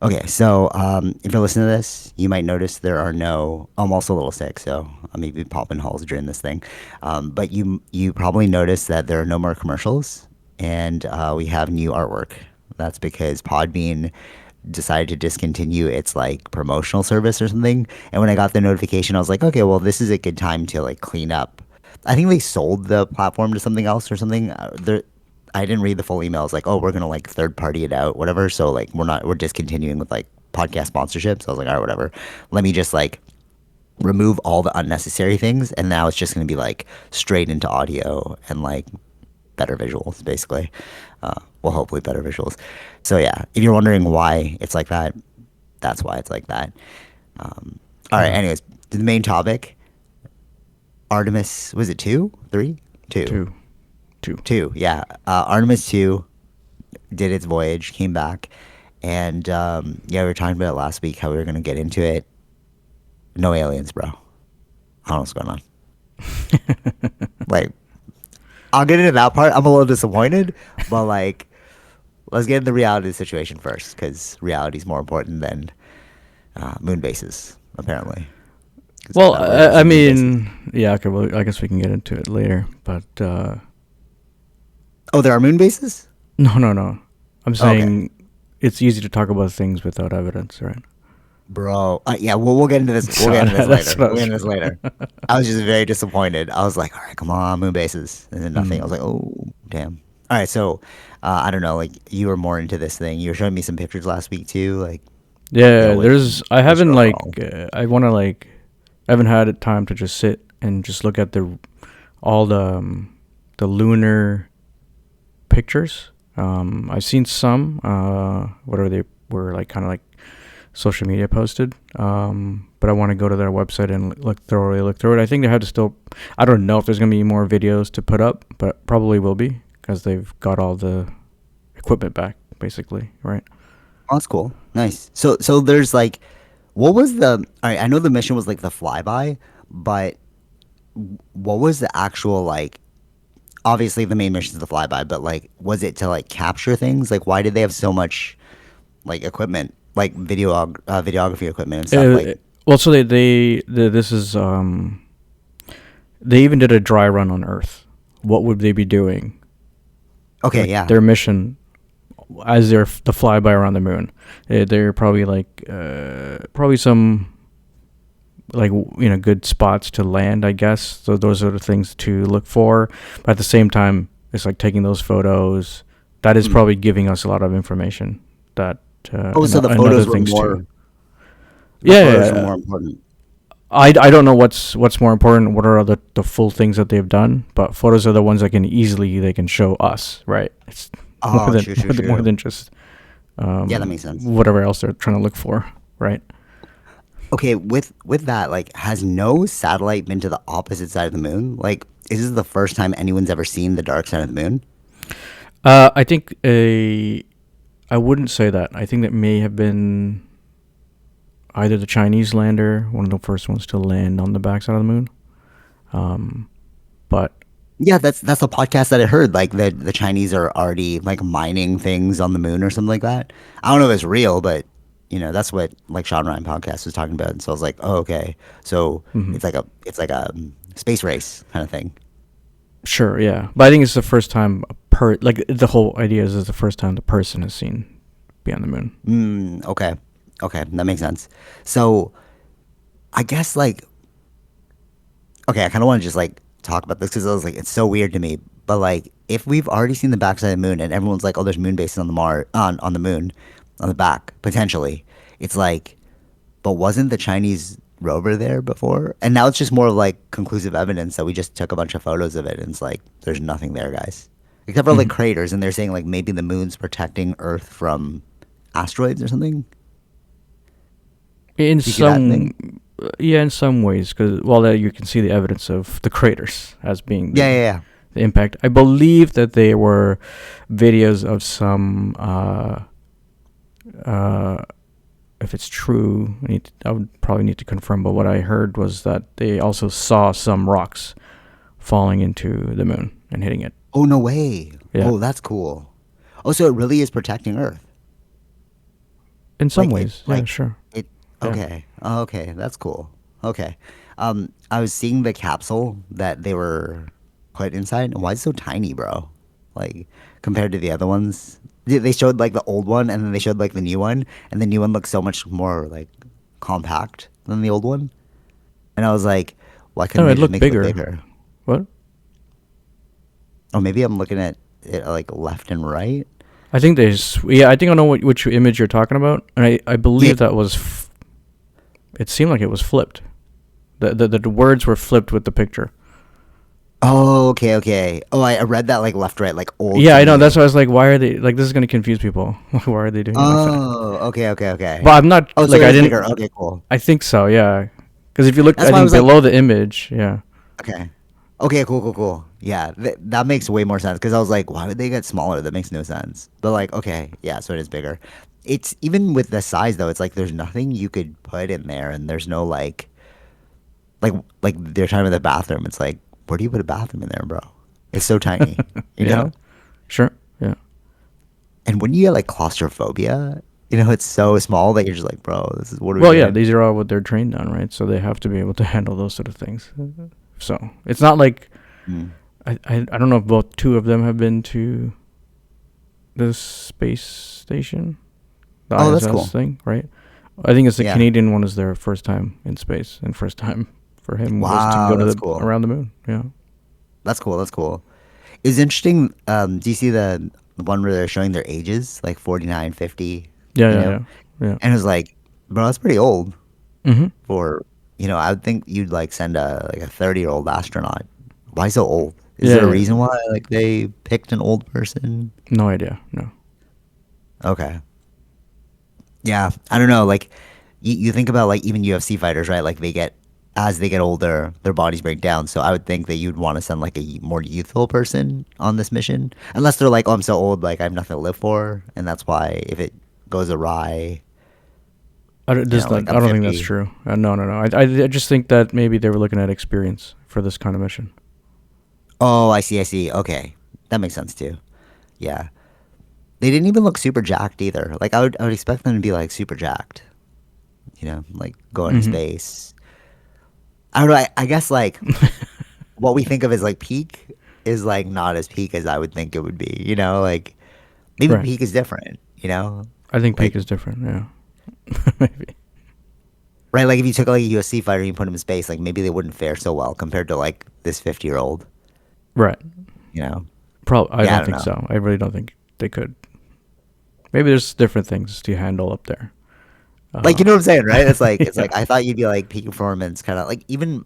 Okay, so if you're listening to this, you might notice there are no. I'm also a little sick, so I may be popping holes during this thing. But you probably noticed that there are no more commercials, and we have new artwork. That's because Podbean decided to discontinue its like promotional service or something. And when I got the notification, I was like, okay, well, this is a good time to like clean up. I think they sold the platform to something else or something. I didn't read the full email. It's like, oh, we're gonna like third party it out, whatever. So like we're discontinuing with like podcast sponsorships. So I was like, all right, whatever. Let me just like remove all the unnecessary things, and now it's just gonna be like straight into audio and like better visuals, basically. Well, hopefully better visuals. So yeah, if you're wondering why it's like that, that's why it's like that. All right. Yeah, Anyways, the main topic: Artemis. Was it two, three, two, two, two. two? Yeah. Artemis 2 did its voyage, came back, and yeah, we were talking about it last week how we were gonna get into it. No aliens, bro. I don't know what's going on. Like, I'll get into that part. I'm a little disappointed, but like, let's get into the reality of the situation first, because reality is more important than moon bases, apparently. Because Well, where are I some moon bases? mean, yeah. Okay. Well, I guess we can get into it later. But Oh, there are moon bases. no, no, no. I'm Okay, saying it's easy to talk about things without evidence, right? bro. Yeah, we'll get into this. We'll So get into this that's later. what I We'll get was. into this later. I was just very disappointed. I was like, all right, come on, moon bases, and then nothing. I was Mm. like, oh, damn. All right, so I don't know. Like, you were more into this thing. You were showing me some pictures last week too. Like, yo, Yeah, there's. I what's haven't your like. overall? I want to like. I haven't had time to just sit and just look at the all the lunar pictures. I've seen some. What are they? Were like kind of like social media posted. But I want to go to their website and look through it. I think they have to still. I don't know if there's gonna be more videos to put up, but probably will be because they've got all the equipment back, basically, right? Oh, that's cool. Nice. So there's like, what was the? All right, I know the mission was like the flyby, but what was the actual like? Obviously, the main mission is the flyby, but like, was it to like capture things? Like, why did they have so much like equipment, like videography equipment and stuff? Like, Uh, well, so this is they even did a dry run on Earth. What would they be doing? okay, Like yeah. their mission as the flyby around the moon. They're probably like probably some like good spots to land, I guess. So those are the things to look for. But at the same time, it's like taking those photos. That is Hmm. probably giving us a lot of information. That Oh, so and other things too. the Yeah, photos yeah, were yeah. more important. I don't know what's more important. What are the full things that they've done? But photos are the ones that they can show us, right? It's more Oh, than true, true, more true. than just Yeah, that makes sense. whatever else they're trying to look for, right? Okay, with that, like, has no satellite been to the opposite side of the moon? Like, is this the first time anyone's ever seen the dark side of the moon? I think I wouldn't say that. I think that may have been either the Chinese lander, one of the first ones to land on the backside of the moon. Um, but Yeah, that's a podcast that I heard. Like the Chinese are already like mining things on the moon or something like that. I don't know if it's real, but that's what like Sean Ryan podcast was talking about. And so I was like, oh, okay. So mhm. it's like a space race kind of thing. Sure, yeah, but I think it's the first time like the whole idea is the first time the person has seen beyond the moon. Okay, okay, that makes sense. So I guess like okay, I kind of want to just like talk about this because I was like, it's so weird to me. But like, if we've already seen the backside of the moon and everyone's like, oh, there's moon bases on the on the moon, on the back potentially, it's like, but wasn't the Chinese rover there before? And now it's just more of like conclusive evidence that we just took a bunch of photos of it, and it's like, there's nothing there, guys, except for like Mhm. craters, and they're saying like maybe the moon's protecting Earth from asteroids or something. In Do you see that thing? yeah, in some ways, because well, you can see the evidence of the craters as being Yeah, yeah, yeah. the impact. I believe that there were videos of some. Uh, if it's true, I would probably need to confirm. But what I heard was that they also saw some rocks falling into the moon and hitting it. Oh no way. Yeah. Oh, that's cool. Oh, so it really is protecting Earth. In some Like it, ways, yeah, like sure, it. yeah. Okay. Oh, okay, that's cool. Okay. I was seeing the capsule that they were put inside. Why is it so tiny, bro? Like compared to the other ones, they showed like the old one, and then they showed like the new one, and the new one looks so much more like compact than the old one. And I was like, why couldn't No, they it just looked make it look bigger. bigger? What? Or maybe I'm looking at it like left and right. I think yeah, I think I know which image you're talking about, and I Yeah. believe that was. It seemed like it was flipped. The words were flipped with the picture. Oh, okay, okay. Oh, I read that like left, right, like old Yeah, to I know. new. That's why I was like, why are they like this is gonna confuse people? Why are they doing it like that? Oh, okay, okay, okay. But I'm not Oh, so like it I is bigger. didn't. Okay, cool. I think so. Yeah, because if you look, That's I why I think was like, below the image. Yeah. okay, okay, cool, cool, cool. Yeah, that makes way more sense because I was like, why would they get smaller? That makes no sense. But like, okay, yeah, so it is bigger. It's even with the size though. It's like there's nothing you could put in there, and there's no like like they're talking about the bathroom. It's like, where do you put a bathroom in there, bro? It's so tiny, you Yeah. know? Sure. Yeah. And when you get like claustrophobia, it's so small that you're just like, bro, this is what are we Well, yeah. doing? These are all what they're trained on, right? So they have to be able to handle those sort of things. So it's not like Mm. I don't know if both two of them have been to the space station, the Oh, that's ISS cool. thing, right? I think it's the Yeah. Canadian one is their first time in space, and first time for him was to go Wow, to that's the cool. around the moon. Yeah. That's cool. That's cool. It's interesting. Do you see the one where they're showing their ages, like 49, 50, Yeah. you Yeah. know? Yeah. Yeah. And it was like, bro, that's pretty old Mm-hmm. for, I would think you'd like send a 30-year-old astronaut. Why so old? Is Yeah. there a Yeah. reason why like they picked an old person? No idea. No. Okay. Yeah, I don't know. Like, you think about like even UFC fighters, right? Like as they get older, their bodies break down. So I would think that you'd want to send like a more youthful person on this mission, unless they're like, oh, I'm so old, like I have nothing to live for, and that's why if it goes awry, like I I'm don't think that's 50. true. No. No. No. I just think that maybe they were looking at experience for this kind of mission. Oh, I see, I see. Okay, that makes sense too. Yeah, they didn't even look super jacked either. Like I would expect them to be like super jacked, like go into Mm-hmm. space. I don't know. I guess like what we think of as like peak is like not as peak as I would think it would be. Like maybe Right. peak is different. I think peak Like is different. Yeah. Maybe. right, like if you took like a UFC fighter and you put him in space, like maybe they wouldn't fare so well compared to like this 50-year-old. Right. You know? Probably. I Yeah, I don't don't think know. so. I really don't think they could. Maybe there's different things to handle up there. Like Uh, you know what I'm saying, right? It's like yeah. I thought you'd be like peak performance, kind of like even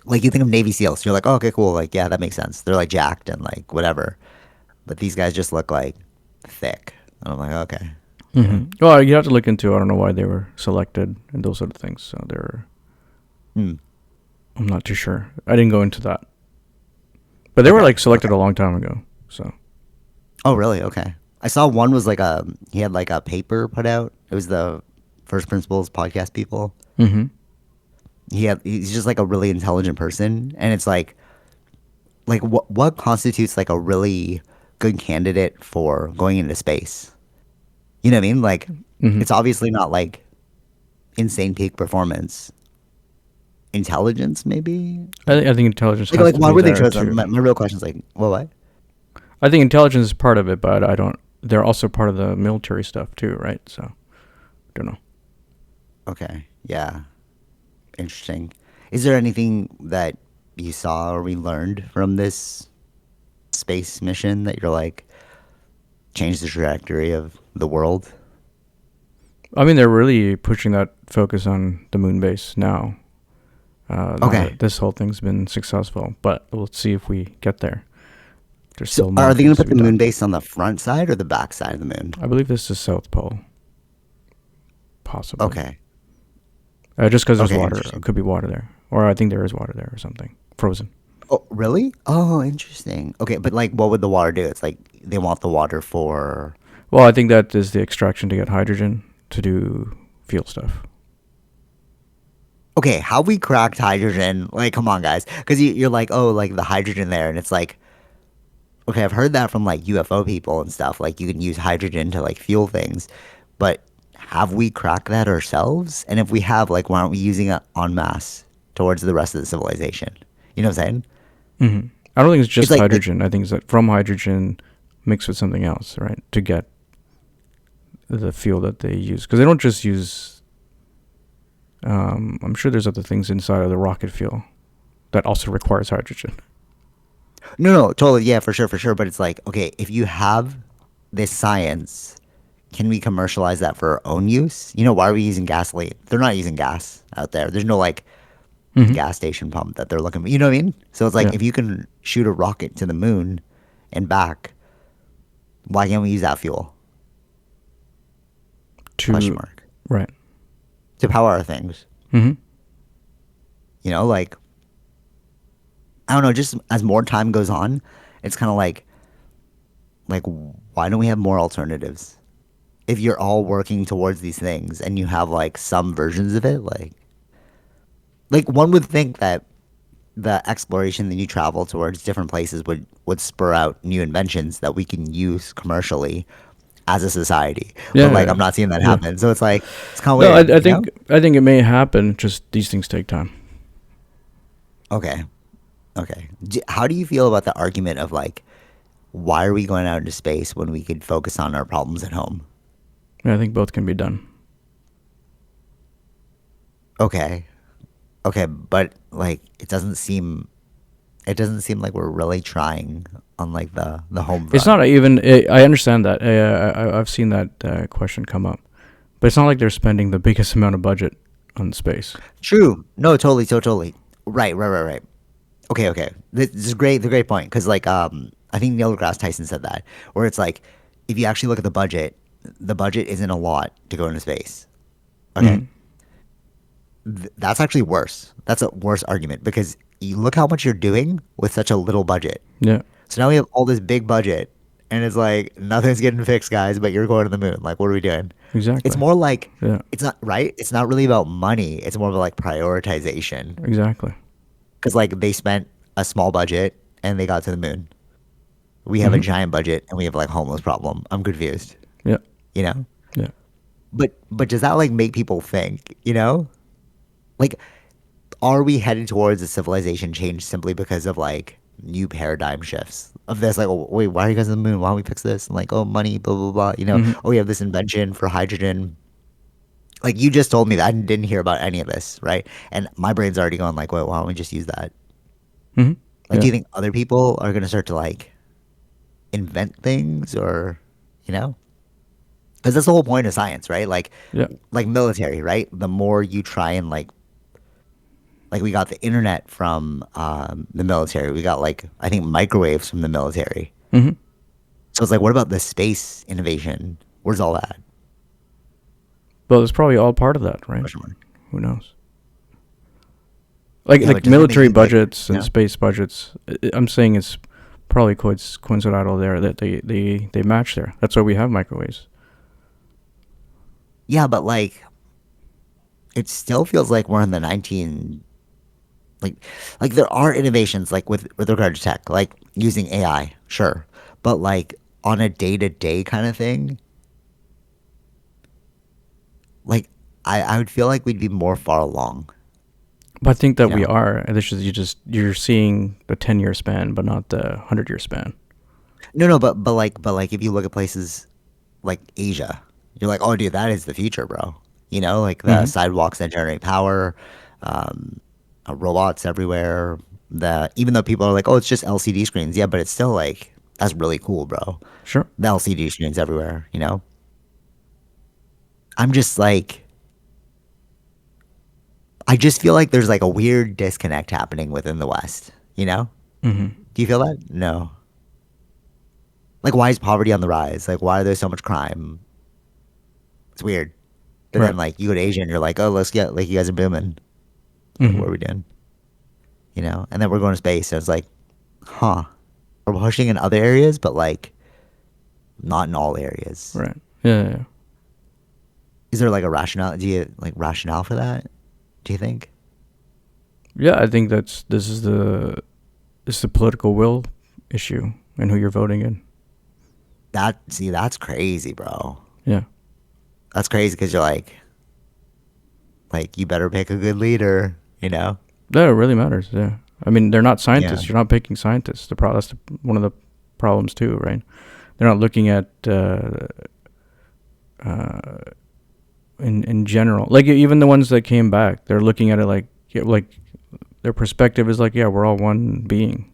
like you think of Navy SEALs, you're like, oh, okay, cool, like yeah, that makes sense. They're like jacked and like whatever, but these guys just look like thick. And I'm like, okay, yeah. Well, you have to look into. I don't know why they were selected and those sort of things. So they're. Hmm. I'm not too sure. I didn't go into that, but they were Okay, like selected okay. a long time ago. So. Oh, really? Okay. I saw one was like he had like a paper put out. It was the First Principles podcast people. Mm-hmm. He's just like a really intelligent person, and it's like what constitutes like a really good candidate for going into space? You know what I mean? Like Mm-hmm. it's obviously not like insane peak performance. Intelligence, maybe? I think intelligence Like has like to why be were they there chosen? too. My real question is like, well, what? I think intelligence is part of it, but I don't. They're also part of the military stuff too, right? So, don't know. Okay, yeah, interesting. Is there anything that you saw or we learned from this space mission that you're like changed the trajectory of the world? I mean, they're really pushing that focus on the moon base now. Now Okay, that this whole thing's been successful, but we'll see if we get there. There's so still more are they going things to to put be the moon done. base on the front side or the back side of the moon? I believe this is South Pole, possibly. Okay, Just because there's okay, water, it interesting. could be water there, or I think there is water there or something, frozen. Oh, really? Oh, interesting. Okay, but like, what would the water do? It's like they want the water for. Well, I think that is the extraction to get hydrogen to do fuel stuff. Okay, how we cracked hydrogen? Like, come on, guys, because you're like, oh, like the hydrogen there, and it's like, okay, I've heard that from like UFO people and stuff. Like, you can use hydrogen to like fuel things, But have we cracked that ourselves? And if we have, like, why aren't we using it en masse towards the rest of the civilization? You know what I'm saying? Hmm. I don't think it's It's just like hydrogen. I think it's that from hydrogen mixed with something else, right, to get the fuel that they use. Because they don't just use. I'm sure there's other things inside of the rocket fuel that also requires hydrogen. no, no, totally, yeah, for sure. But it's like, okay, if you have this science, can we commercialize that for our own use? You know, why are we using gasoline? They're not using gas out there. There's no like Hmm. gas station pump that they're looking for. You know what I mean? So it's like Yeah. if you can shoot a rocket to the moon and back, why can't we use that fuel? Question To mark. right. To power our things. Hmm. You know, like I don't know, just as more time goes on, it's kind of like why don't we have more alternatives? If you're all working towards these things and you have like some versions of it, like one would think that the exploration that you travel towards different places would spur out new inventions that we can use commercially as a society. But Yeah, like yeah, I'm not seeing that yeah. happen. So it's like it's kind of No, I, weird, I you know? think I think it may happen. Just these things take time. Okay. Okay. How do you feel about the argument of like why are we going out into space when we could focus on our problems at home? Yeah, I think both can be done. Okay. Okay, but like it doesn't seem like we're really trying on like the home It's front. not even. I understand that. I've seen that question come up, but it's not like they're spending the biggest amount of budget on space. True. No, totally, totally. Right. Okay, okay. This is great. The great point because like I think Neil deGrasse Tyson said that where it's like if you actually look at the budget isn't a lot to go into space. Okay, Hmm. that's actually worse. That's a worse argument because you look how much you're doing with such a little budget. Yeah, So now we have all this big budget, and it's like nothing's getting fixed, guys. But you're going to the moon. Like, what are we doing? It's exactly. more like Yeah, it's not right. It's not really about money. It's more about like prioritization. exactly. Because like they spent a small budget and they got to the moon. We have a Hmm. giant budget and we have like homeless problem. I'm confused. Yeah, You know. yeah. But does that like make people think? You know, like are we headed towards a civilization change simply because of like new paradigm shifts of this like oh, wait why are you guys on the moon why don't we fix this and like oh money blah blah blah you know Hmm. oh we have this invention for hydrogen like you just told me that I didn't hear about any of this right and my brain's already going like wait why don't we just use that Hmm. like do Yeah, you think other people are going to start to like invent things or you know because that's the whole point of science right yeah. like military right the more you try and like we got the internet from the military. We got like I think microwaves from the military. Hmm. So it's like, what about the space innovation? Where's all that? But it's probably all part of that, right? Question mark. Who knows? Like Yeah, but like doesn't it make military you like budgets you and know? space budgets. I'm saying it's probably coincidental there that they match there. That's why we have microwaves. Yeah, but like it still feels like we're in the like like there are innovations like with regard to tech, like using AI, sure, but like on a day to day kind of thing, like I would feel like we'd be more far along. But I think You that we know? are. And this is you're seeing the 10-year span, but not the 100-year span. No, no, but like if you look at places like Asia, you're like, oh, dude, that is the future, bro. You know, like the Hmm. sidewalks that generate power, um, robots everywhere. The even though people are like, oh, it's just LCD screens, yeah, but it's still like that's really cool, bro. Sure. The LCD screens everywhere. You know, I'm just like, I just feel like there's like a weird disconnect happening within the West. You know, Hmm. do you feel that? No. Like, why is poverty on the rise? Like, why are there so much crime? It's weird. But Right. then, like, you go to Asia and you're like, oh, let's get, like, you guys are booming. It's like, Hmm. what are we doing? You know? And then we're going to space. So it's like, huh. We're pushing in other areas, but, like, not in all areas. Right. Yeah, yeah, yeah. Is there, like, a rationale? Do you, like, rationale for that? Do you think? Yeah, I think this is the political will issue and who you're voting in. See, that's crazy, bro. Yeah. That's crazy because you're like you better pick a good leader, you know? That really matters. Yeah. I mean, they're not Yeah. scientists. You're not picking scientists. That's one of the problems too, right? They're not looking at uh, in general. Like even the ones that came back, they're looking at it like yeah, like their perspective is like, yeah, we're all one being.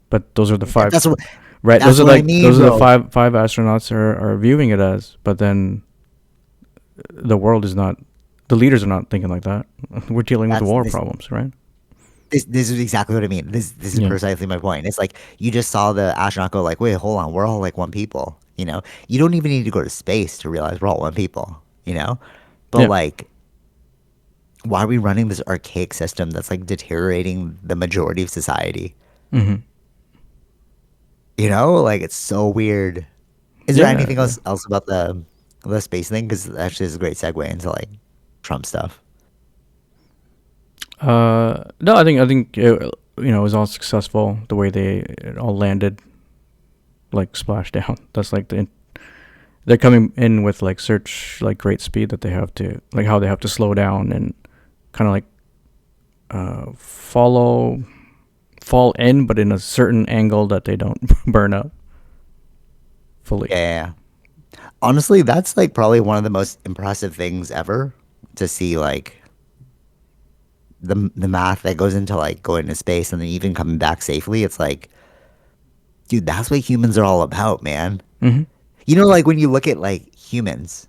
But those are the That, five, that's what right? that's what I mean, Those are the bro. five astronauts are viewing it as. But then the world is not. The leaders are not thinking like that. We're dealing with That's war problems, right? this is exactly what I mean. This is Yeah. precisely my point. It's like you just saw the astronaut go like, wait, hold on, we're all like one people. You know, you don't even need to go to space to realize we're all one people. You know, but Yeah. like, why are we running this archaic system that's like deteriorating the majority of society? Hmm. You know, like it's so weird. Is there Yeah. anything Yeah. else about the space thing? Because actually, it's a great segue into like Trump stuff. No, I think it was all successful the way they it all landed, like splashdown. That's like they're coming in with like such like great speed that they have to like how they have to slow down and kind of like follow fall in, but in a certain angle that they don't burn up fully. Yeah, yeah, yeah. Honestly, that's like probably one of the most impressive things ever to see like the math that goes into like going to space and then even coming back safely. It's like, dude, that's what humans are all about, man. Hmm. You know, like when you look at like humans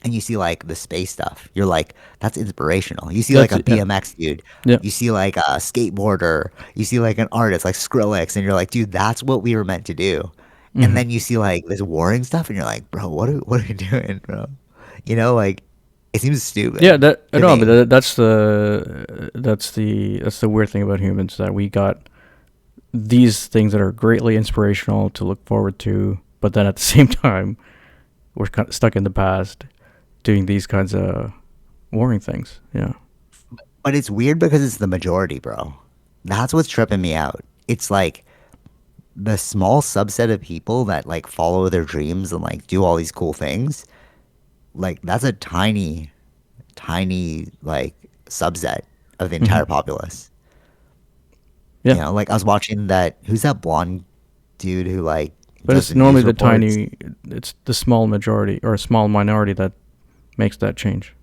and you see like the space stuff, you're like, that's inspirational. You see like That's a it. Yeah. BMX dude, Yeah. you see like a skateboarder, you see like an artist like Skrillex, and you're like, dude, that's what we were meant to do. And Hmm. then you see like this warring stuff, and you're like, bro, what are we doing, bro? You know, like it seems Yeah. stupid That I to know, but me. that's the weird thing about humans that we got these things that are greatly inspirational to look forward to, but then at the same time, we're kind of stuck in the past doing these kinds of warring things. Yeah. But it's weird because it's the majority, bro. That's what's tripping me out. It's like the small subset of people that like follow their dreams and like do all these cool things. Like that's a tiny like subset of the Hmm. entire populace. You Yeah. know, like I was watching that who's that blonde dude who like But does it's the normally news reports? it's the small majority or a small minority that makes that change,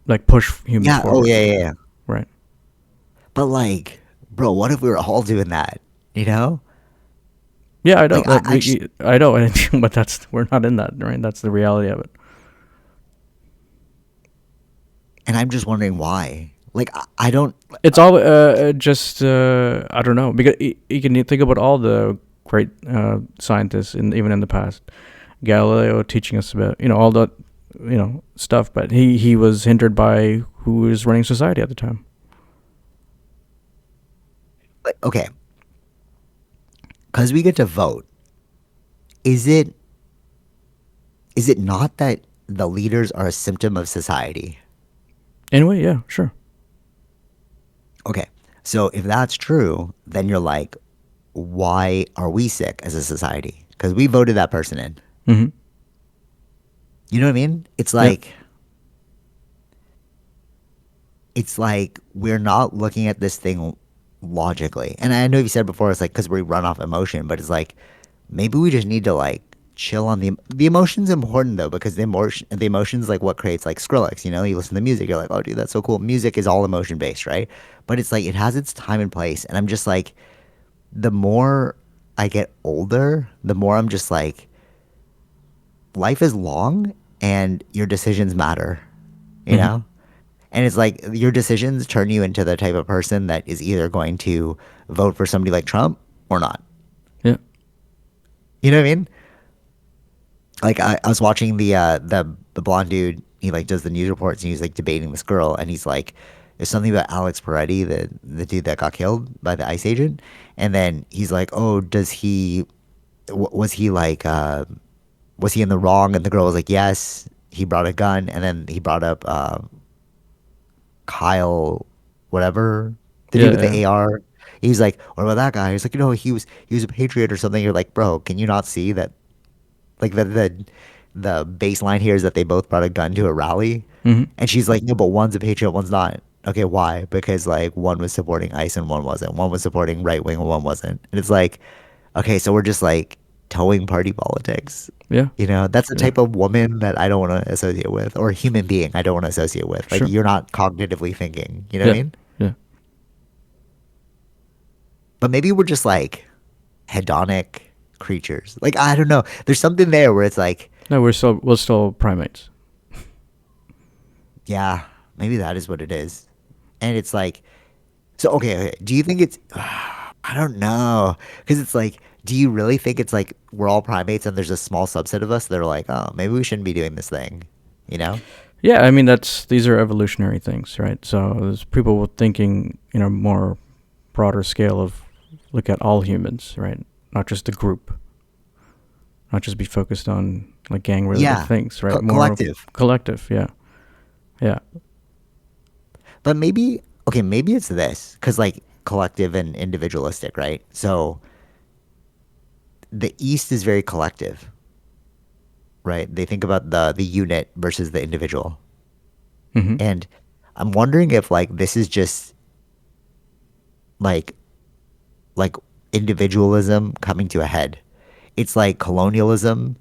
like push humans Yeah, oh forward. yeah, yeah, yeah. Right. But like, bro, what if we were all doing that? You know? Yeah, I know. Like I just I know, but we're not in that, right? That's the reality of it. and I'm just wondering why. Like I don't It's all just I don't know because you can think about all the great scientists in even in the past. Galileo teaching us about all the stuff, but he was hindered by who was running society at the time. like okay, because we get to vote. Is it not that the leaders are a symptom of society? Anyway, yeah, sure. Okay. So if that's true, then you're like, why are we sick as a society? Because we voted that person in. Hmm. You know what I mean? Yeah. It's like we're not looking at this thing logically. And I know you said before it's like because we run off emotion, but it's like maybe we just need to like chill on the emotion's important though because the emotion's like what creates like Skrillex. You know, you listen to music, you're like, oh dude, that's so cool. Music is all emotion based, right? But it's like it has its time and place, and I'm just like the more I get older, the more I'm just like life is long and your decisions matter, you Hmm. know? And it's like your decisions turn you into the type of person that is either going to vote for somebody like Trump or not. Yeah. You know what I mean? Like I was watching the blonde dude. He like does the news reports and he's like debating this girl and he's like, there's something about Alex Peretti, the dude that got killed by the ICE agent, and then he's like, oh, was he like was he in the wrong? And the girl was like, yes. He brought a gun, and then he brought up Kyle, whatever, the dude Yeah. with Yeah. the AR. He's like, what about that guy? He's like, he was a patriot or something. You're like, bro, can you not see that? Like the baseline here is that they both brought a gun to a rally, Hmm. and she's like, no, but one's a patriot, one's not. Okay, why? Because like one was supporting ICE and one wasn't. One was supporting right wing and one wasn't. And it's like, okay, so we're just like towing party politics. Yeah. You know, that's the Yeah. type of woman that I don't want to associate with, or human being I don't want to associate with. Like Sure. you're not cognitively thinking. You know what I Yeah. mean? Yeah. But maybe we're just like hedonic creatures. Like I don't know. There's something there where it's like, No, we're still primates. yeah, maybe that is what it is. And it's like, so okay, do you think it's I don't know. Because it's like, do you really think it's like we're all primates and there's a small subset of us that are like, oh, maybe we shouldn't be doing this thing, you know? Yeah, I mean these are evolutionary things, right? So there's people with thinking in a more broader scale of look at all humans, right? Not just the group, not just be focused on like gang related Yeah, things, right? More of collective. collective. Yeah, yeah. But maybe, okay, maybe it's this, because like collective and individualistic, right? So the East is very collective, right? They think about the unit versus the individual. Hmm. And I'm wondering if like this is just like like individualism coming to a head. It's like colonialism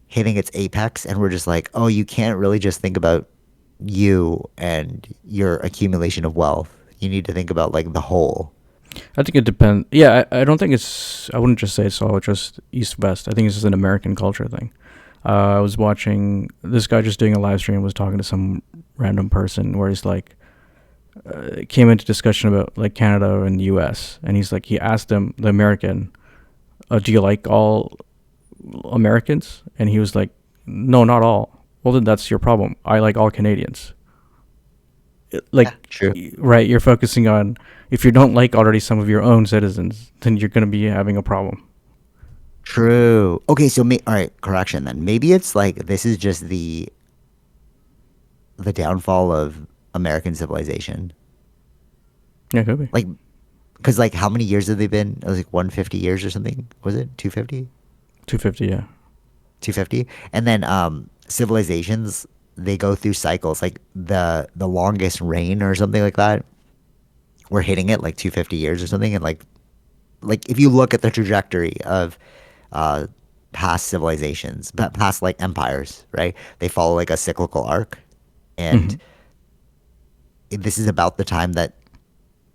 hitting its apex, and we're just like, oh, you can't really just think about you and your accumulation of wealth. You need to think about like the whole. I think it depends. Yeah, I don't think it's. I wouldn't just say it's all just East West. I think it's just an American culture thing. I was watching this guy just doing a live stream, was talking to some random person where he's like, came into discussion about like Canada and the U.S. and he's like, he asked them, the American, do you like all Americans? And he was like, no, not all. Well, then that's your problem. I like all Canadians. Yeah, Like, true. right, you're focusing on if you don't like already some of your own citizens, then you're going to be having a problem. True. Okay, so all right, correction then. Maybe it's like this is just the downfall of American civilization. Yeah, could be Like, because like how many years have they been? It was like 150 years or something. Was it 250? 250. Yeah. 250. And then civilizations, they go through cycles. Like the longest reign or something like that, we're hitting it like 250 years or something. And like if you look at the trajectory of uh past civilizations, but past like empires, right? They follow like a cyclical arc, Hmm. and this is about the time that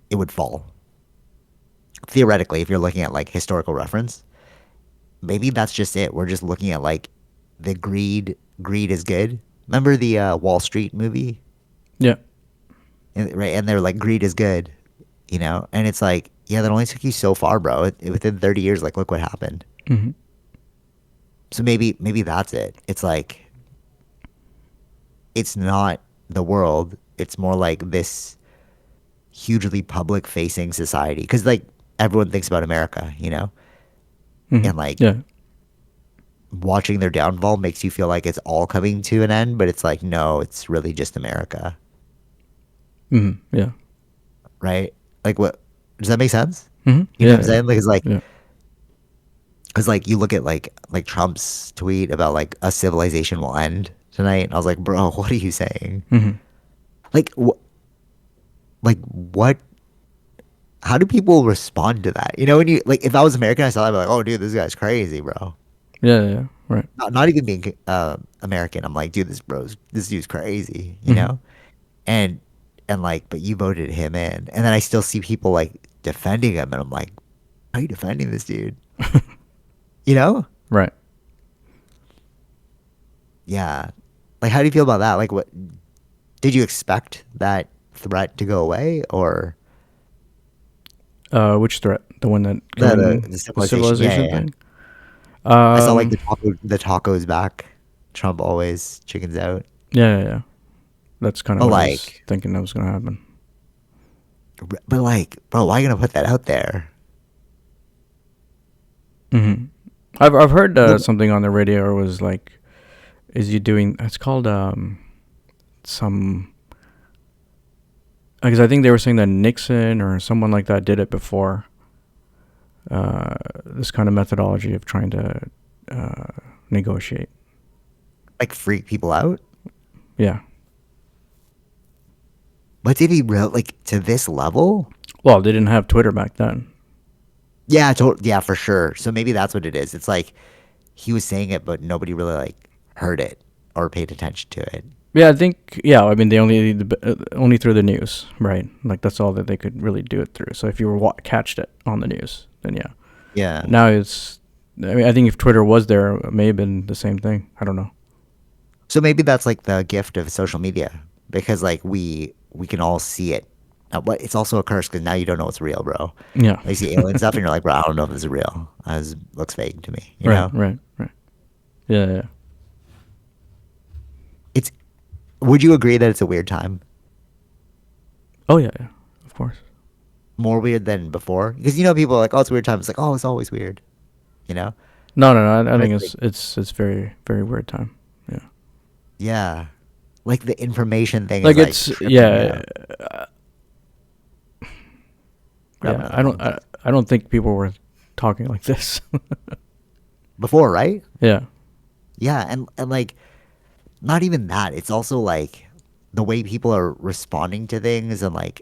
it would fall. Theoretically, if you're looking at like historical reference, maybe that's just it. We're just looking at like the greed is good. Remember the Wall Street movie? Yeah. Right, and they're like greed is good, you know? And it's like, yeah, that only took you so far, bro. Within 30 years, like look what happened. Hmm. So maybe that's it. It's like it's not the world. It's more like this hugely public facing society, because like everyone thinks about America, you know? Hmm. And like Yeah. watching their downfall makes you feel like it's all coming to an end, but it's like no, it's really just America, Hmm. Yeah. right? Like what does that make sense? Hmm. You know Yeah. what I'm Yeah. saying? Like it's like Yeah. because like you look at like Trump's tweet about like a civilization will end tonight. And I was like, bro, what are you saying? Hmm. Like like what? How do people respond to that? You know, when you like, if I was American, I saw that, I'd be like, oh, dude, this guy's crazy, bro. Yeah. Yeah. Yeah. Right. Not even being American. I'm like, dude, this dude's crazy, you Hmm. know? And like, but you voted him in, and then I still see people like defending him, and I'm like, why are you defending this dude? You know? Right. Yeah. Like, how do you feel about that? Like, what did you expect that threat to go away, or Which threat? The one that killing the the civilization? Yeah, yeah, civilization yeah. thing? I saw like Um, the tacos back. Trump always chickens out. yeah, yeah, yeah. That's kind of But what I was like, thinking that was going to happen. but like, bro, why you gonna put that out there? Hmm. I've heard No, something on the radio. It was like, is you doing? It's called some, because I think they were saying that Nixon or someone like that did it before. This kind of methodology of trying to uh, negotiate. Like freak people out. Yeah. But did he real like to this level? Well, they didn't have Twitter back then. Yeah, yeah, for sure. So maybe that's what it is. It's like he was saying it, but nobody really like heard it or paid attention to it. Yeah, I think. Yeah, I mean, they only through the news, right? Like that's all that they could really do it through. So if you were catched it on the news, then yeah. Yeah. Now it's. I mean, I think if Twitter was there, it may have been the same thing. I don't know. So maybe that's like the gift of social media because like we can all see it. But it's also a curse because now you don't know what's real, bro. Yeah. Like, you see alien stuff and you're like, bro, I don't know if this is real. This looks fake to me. You Right. know, Right. Right. Yeah. Yeah. it's. Would you agree that it's a weird time? Oh yeah. Yeah. Of course. More weird than before? Because you know people are like, oh, it's a weird time. It's like, oh, it's always weird. You know, No. No. No. I but think it's like, it's very very weird time. Yeah. yeah, like the information thing is Like like it's tripping me yeah. out. Grab Yeah. another phone, please. I don't think people were talking like this. Before, right? Yeah. Yeah, and like not even that. It's also like the way people are responding to things and like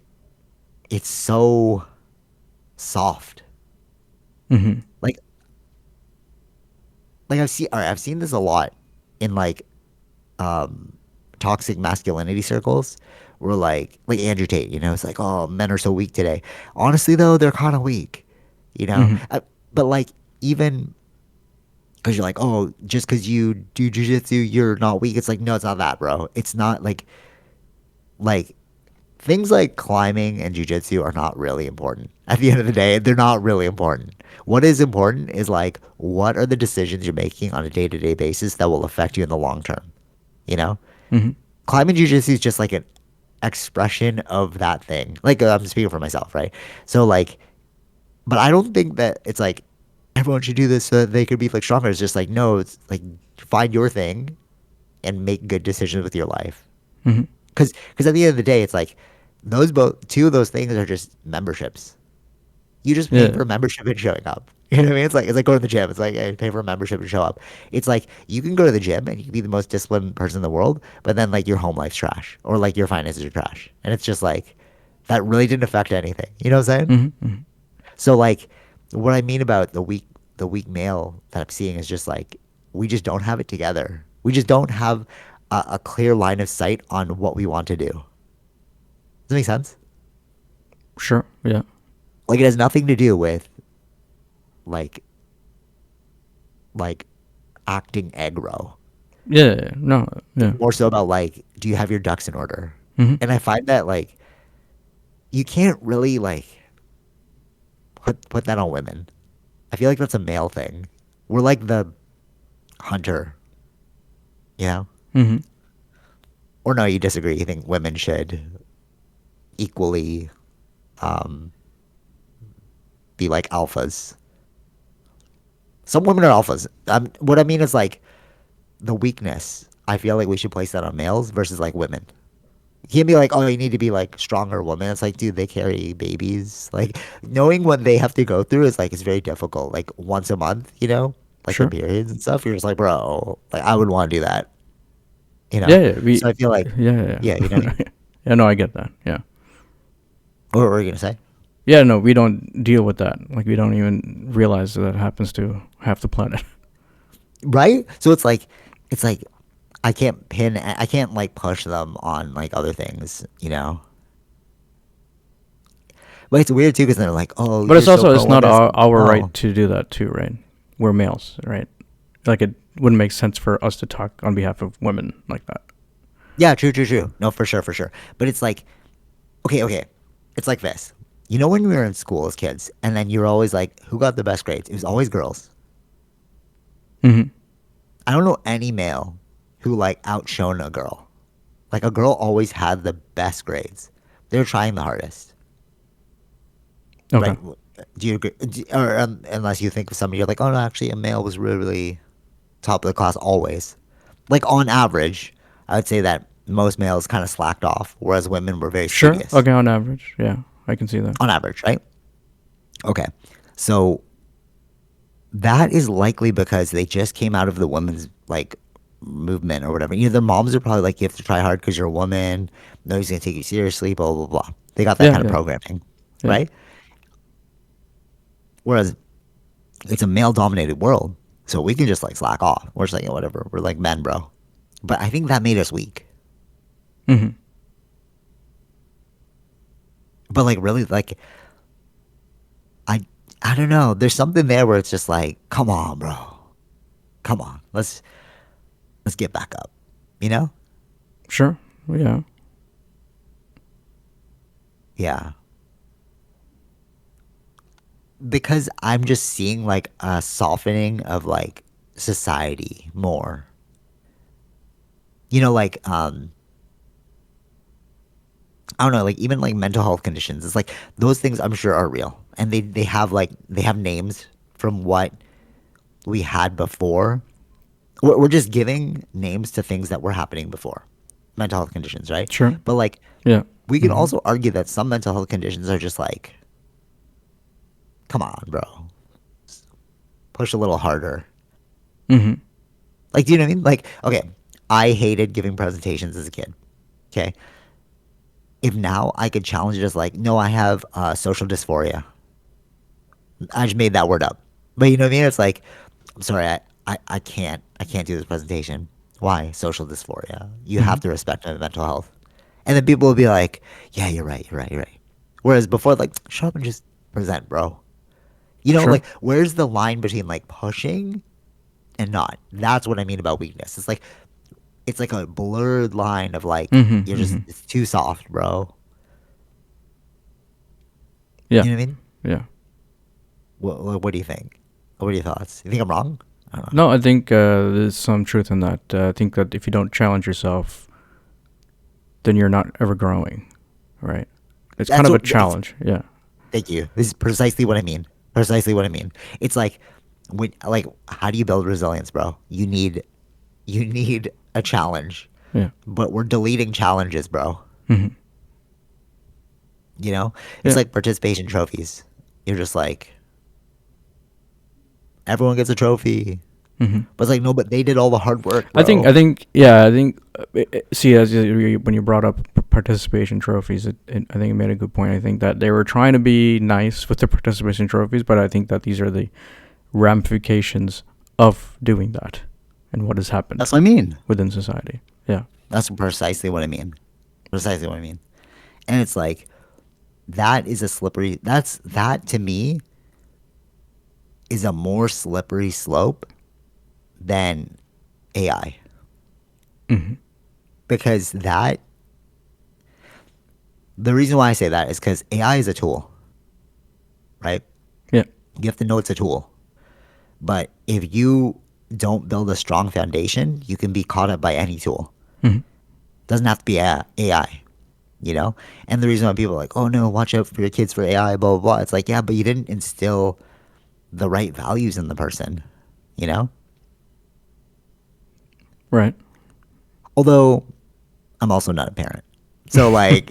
it's so soft. Mm-hmm. Like I've seen this a lot in like um toxic masculinity circles where like Andrew Tate, you know, it's like, oh, men are so weak today. Honestly though, they're kind of weak, you know? Mm-hmm. But like even because you're like, oh, just because you do jujitsu, you're not weak. It's like, no, it's not that, bro. It's not like things like climbing and jujitsu are not really important. At the end of the day, they're not really important. What is important is like, what are the decisions you're making on a day to day basis that will affect you in the long term? You know, Mm-hmm. climbing jujitsu is just like an expression of that thing. Like I'm speaking for myself, right? So like, but I don't think that it's like everyone should do this so that they could be like stronger. It's just like no, it's like find your thing and make good decisions with your life. Mm-hmm. Because at the end of the day, it's like those both two of those things are just memberships. You just pay Yeah. for a membership and showing up. You know what I mean? It's like going to the gym. It's like hey, pay for a membership and show up. It's like you can go to the gym and you can be the most disciplined person in the world, but then like your home life's trash or like your finances are trash, and it's just like that really didn't affect anything. You know what I'm saying? Mm-hmm. Mm-hmm. So like, what I mean about the weak male that I'm seeing is just like we just don't have it together. We just don't have a clear line of sight on what we want to do. Does that make sense? Sure. Yeah. Like it has nothing to do with like like acting aggro. Yeah. Yeah, yeah. No. It's Yeah. more so about like, do you have your ducks in order? Mm-hmm. And I find that like you can't really like put that on women. I feel like that's a male thing. We're like the hunter, you know? Mm-hmm. Or no, you disagree. You think women should equally um, be like alphas. Some women are alphas. What I mean is like the weakness. I feel like we should place that on males versus like women. You can't be like, oh, you need to be like stronger woman. It's like, dude, they carry babies. Like knowing what they have to go through is like it's very difficult. Like once a month, you know, like their Sure. periods and stuff. You're just like, bro, like I would want to do that, you Yeah. know. Yeah. So I feel like, Yeah. yeah, you know what I Yeah. mean. Yeah. No, I get that. Yeah. What were you gonna say? Yeah. No, we don't deal with that. Like we don't even realize that happens to half the planet. Right? So it's like I can't like push them on like other things, you know. But it's weird too because they're like, oh, But you're it's so also pro it's not women. It's like, our right no, to do that too, right? We're males, right? Like it wouldn't make sense for us to talk on behalf of women like that. yeah, true, true, true. No, for sure, for sure. But it's like, okay, it's like this. You know, when we were in school as kids, and then you're always like, who got the best grades? It was always girls. Mm-hmm. I don't know any male who like outshone a girl. Like a girl always had the best grades. They were trying the hardest. Okay. Right? Do you agree? Or unless you think of somebody, you're like, oh no, actually, a male was really, really top of the class always. Like on average, I would say that most males kind of slacked off, whereas women were very Sure. studious. Okay. On average, yeah, I can see that. On average, right? Okay, so That is likely because they just came out of the women's like movement or whatever. You know, their moms are probably like, you have to try hard because you're a woman. Nobody's gonna take you seriously. Blah blah blah. They got that Yeah, kind of yeah, programming, yeah. right? Whereas it's a male-dominated world, so we can just like slack off. We're just like, "Yeah, whatever. We're like men, bro." But I think that made us weak. Hmm. But like, really, like, I, I don't know. There's something there where it's just like, come on, bro. Come on. Let's get back up. You know? Sure. Yeah. Yeah. Because I'm just seeing like a softening of like society more. You know, like I don't know, like even like mental health conditions. It's like those things I'm sure are real, and they have like they have names from what we had before. We're just giving names to things that were happening before, mental health conditions, right? Sure. But like Yeah. we can Hmm. also argue that some mental health conditions are just like, come on, bro, push a little harder. Hmm. Like, do you know what I mean? Like, okay, I hated giving presentations as a kid. Okay, if now I could challenge it as like, no, I have social dysphoria. I just made that word up. But you know what I mean? It's like, I'm sorry, I can't do this presentation. Why? Social dysphoria. You have Hmm. to respect my mental health. And then people will be like, yeah, you're right. Whereas before, like, shut up and just present, bro. You know, Sure. like, where's the line between like pushing and not? That's what I mean about weakness. It's like a blurred line of like, Hmm. you're just, Hmm. it's too soft, bro. Yeah. You know what I mean? Yeah. What do you think? What are your thoughts? You think I'm wrong? I don't know. No, I think there's some truth in that. I think that if you don't challenge yourself, then you're not ever growing, right? It's kind That's of a what, it's, challenge. Yeah. thank you. This is precisely what I mean. Precisely what I mean. It's like when like how do you build resilience, bro? You need a challenge. Yeah. But we're deleting challenges, bro. Hmm. You know? It's Yeah. like participation trophies. You're just like everyone gets a trophy. Hmm. But it's like no, but they did all the hard work, I think. bro. I think. Yeah. I think. See, when you brought up participation trophies, I think it made a good point. I think that they were trying to be nice with the participation trophies, but I think that these are the ramifications of doing that, and what has happened That's what I mean. within society. Yeah. That's precisely what I mean. Precisely what I mean. And it's like that is a slippery that to me is a more slippery slope than AI. Hmm. Because that the reason why I say that is because AI is a tool, right? Yeah. You have to know it's a tool. But if you don't build a strong foundation, you can be caught up by any tool. Hmm. Doesn't have to be AI, you know? And the reason why people are like, oh no, watch out for your kids for AI, blah, blah, blah. It's like, yeah, but you didn't instill the right values in the person, you know? Right. Although I'm also not a parent. So, like,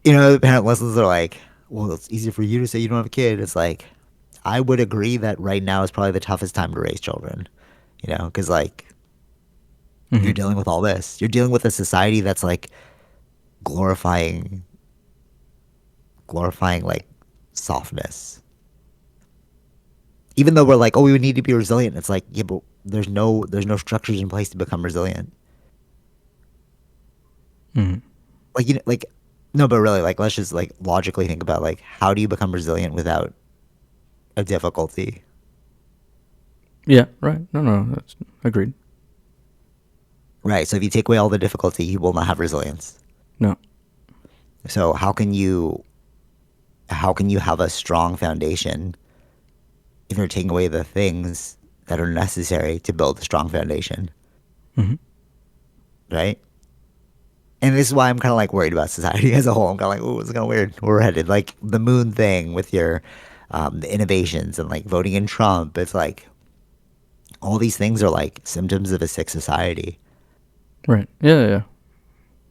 you know, the parent lessons are like, well, it's easy for you to say you don't have a kid. It's like, I would agree that right now is probably the toughest time to raise children, you know, because like you're Hmm. dealing with all this. You're dealing with a society that's like glorifying, glorifying like softness. Even though we're like, oh, we would need to be resilient. It's like, yeah, but there's no structures in place to become resilient. Hmm. Like, you know, like, no, but really, like, let's just like logically think about like, how do you become resilient without a difficulty? Yeah. Right. No. No. That's agreed. Right. So if you take away all the difficulty, you will not have resilience. No. So how can you have a strong foundation if you're taking away the things that are necessary to build a strong foundation, Hmm. right? And this is why I'm kind of like worried about society as a whole. I'm kind of like, oh, it's kind of weird where we're headed. Like the moon thing with your the innovations and like voting in Trump. It's like all these things are like symptoms of a sick society. Right. Yeah.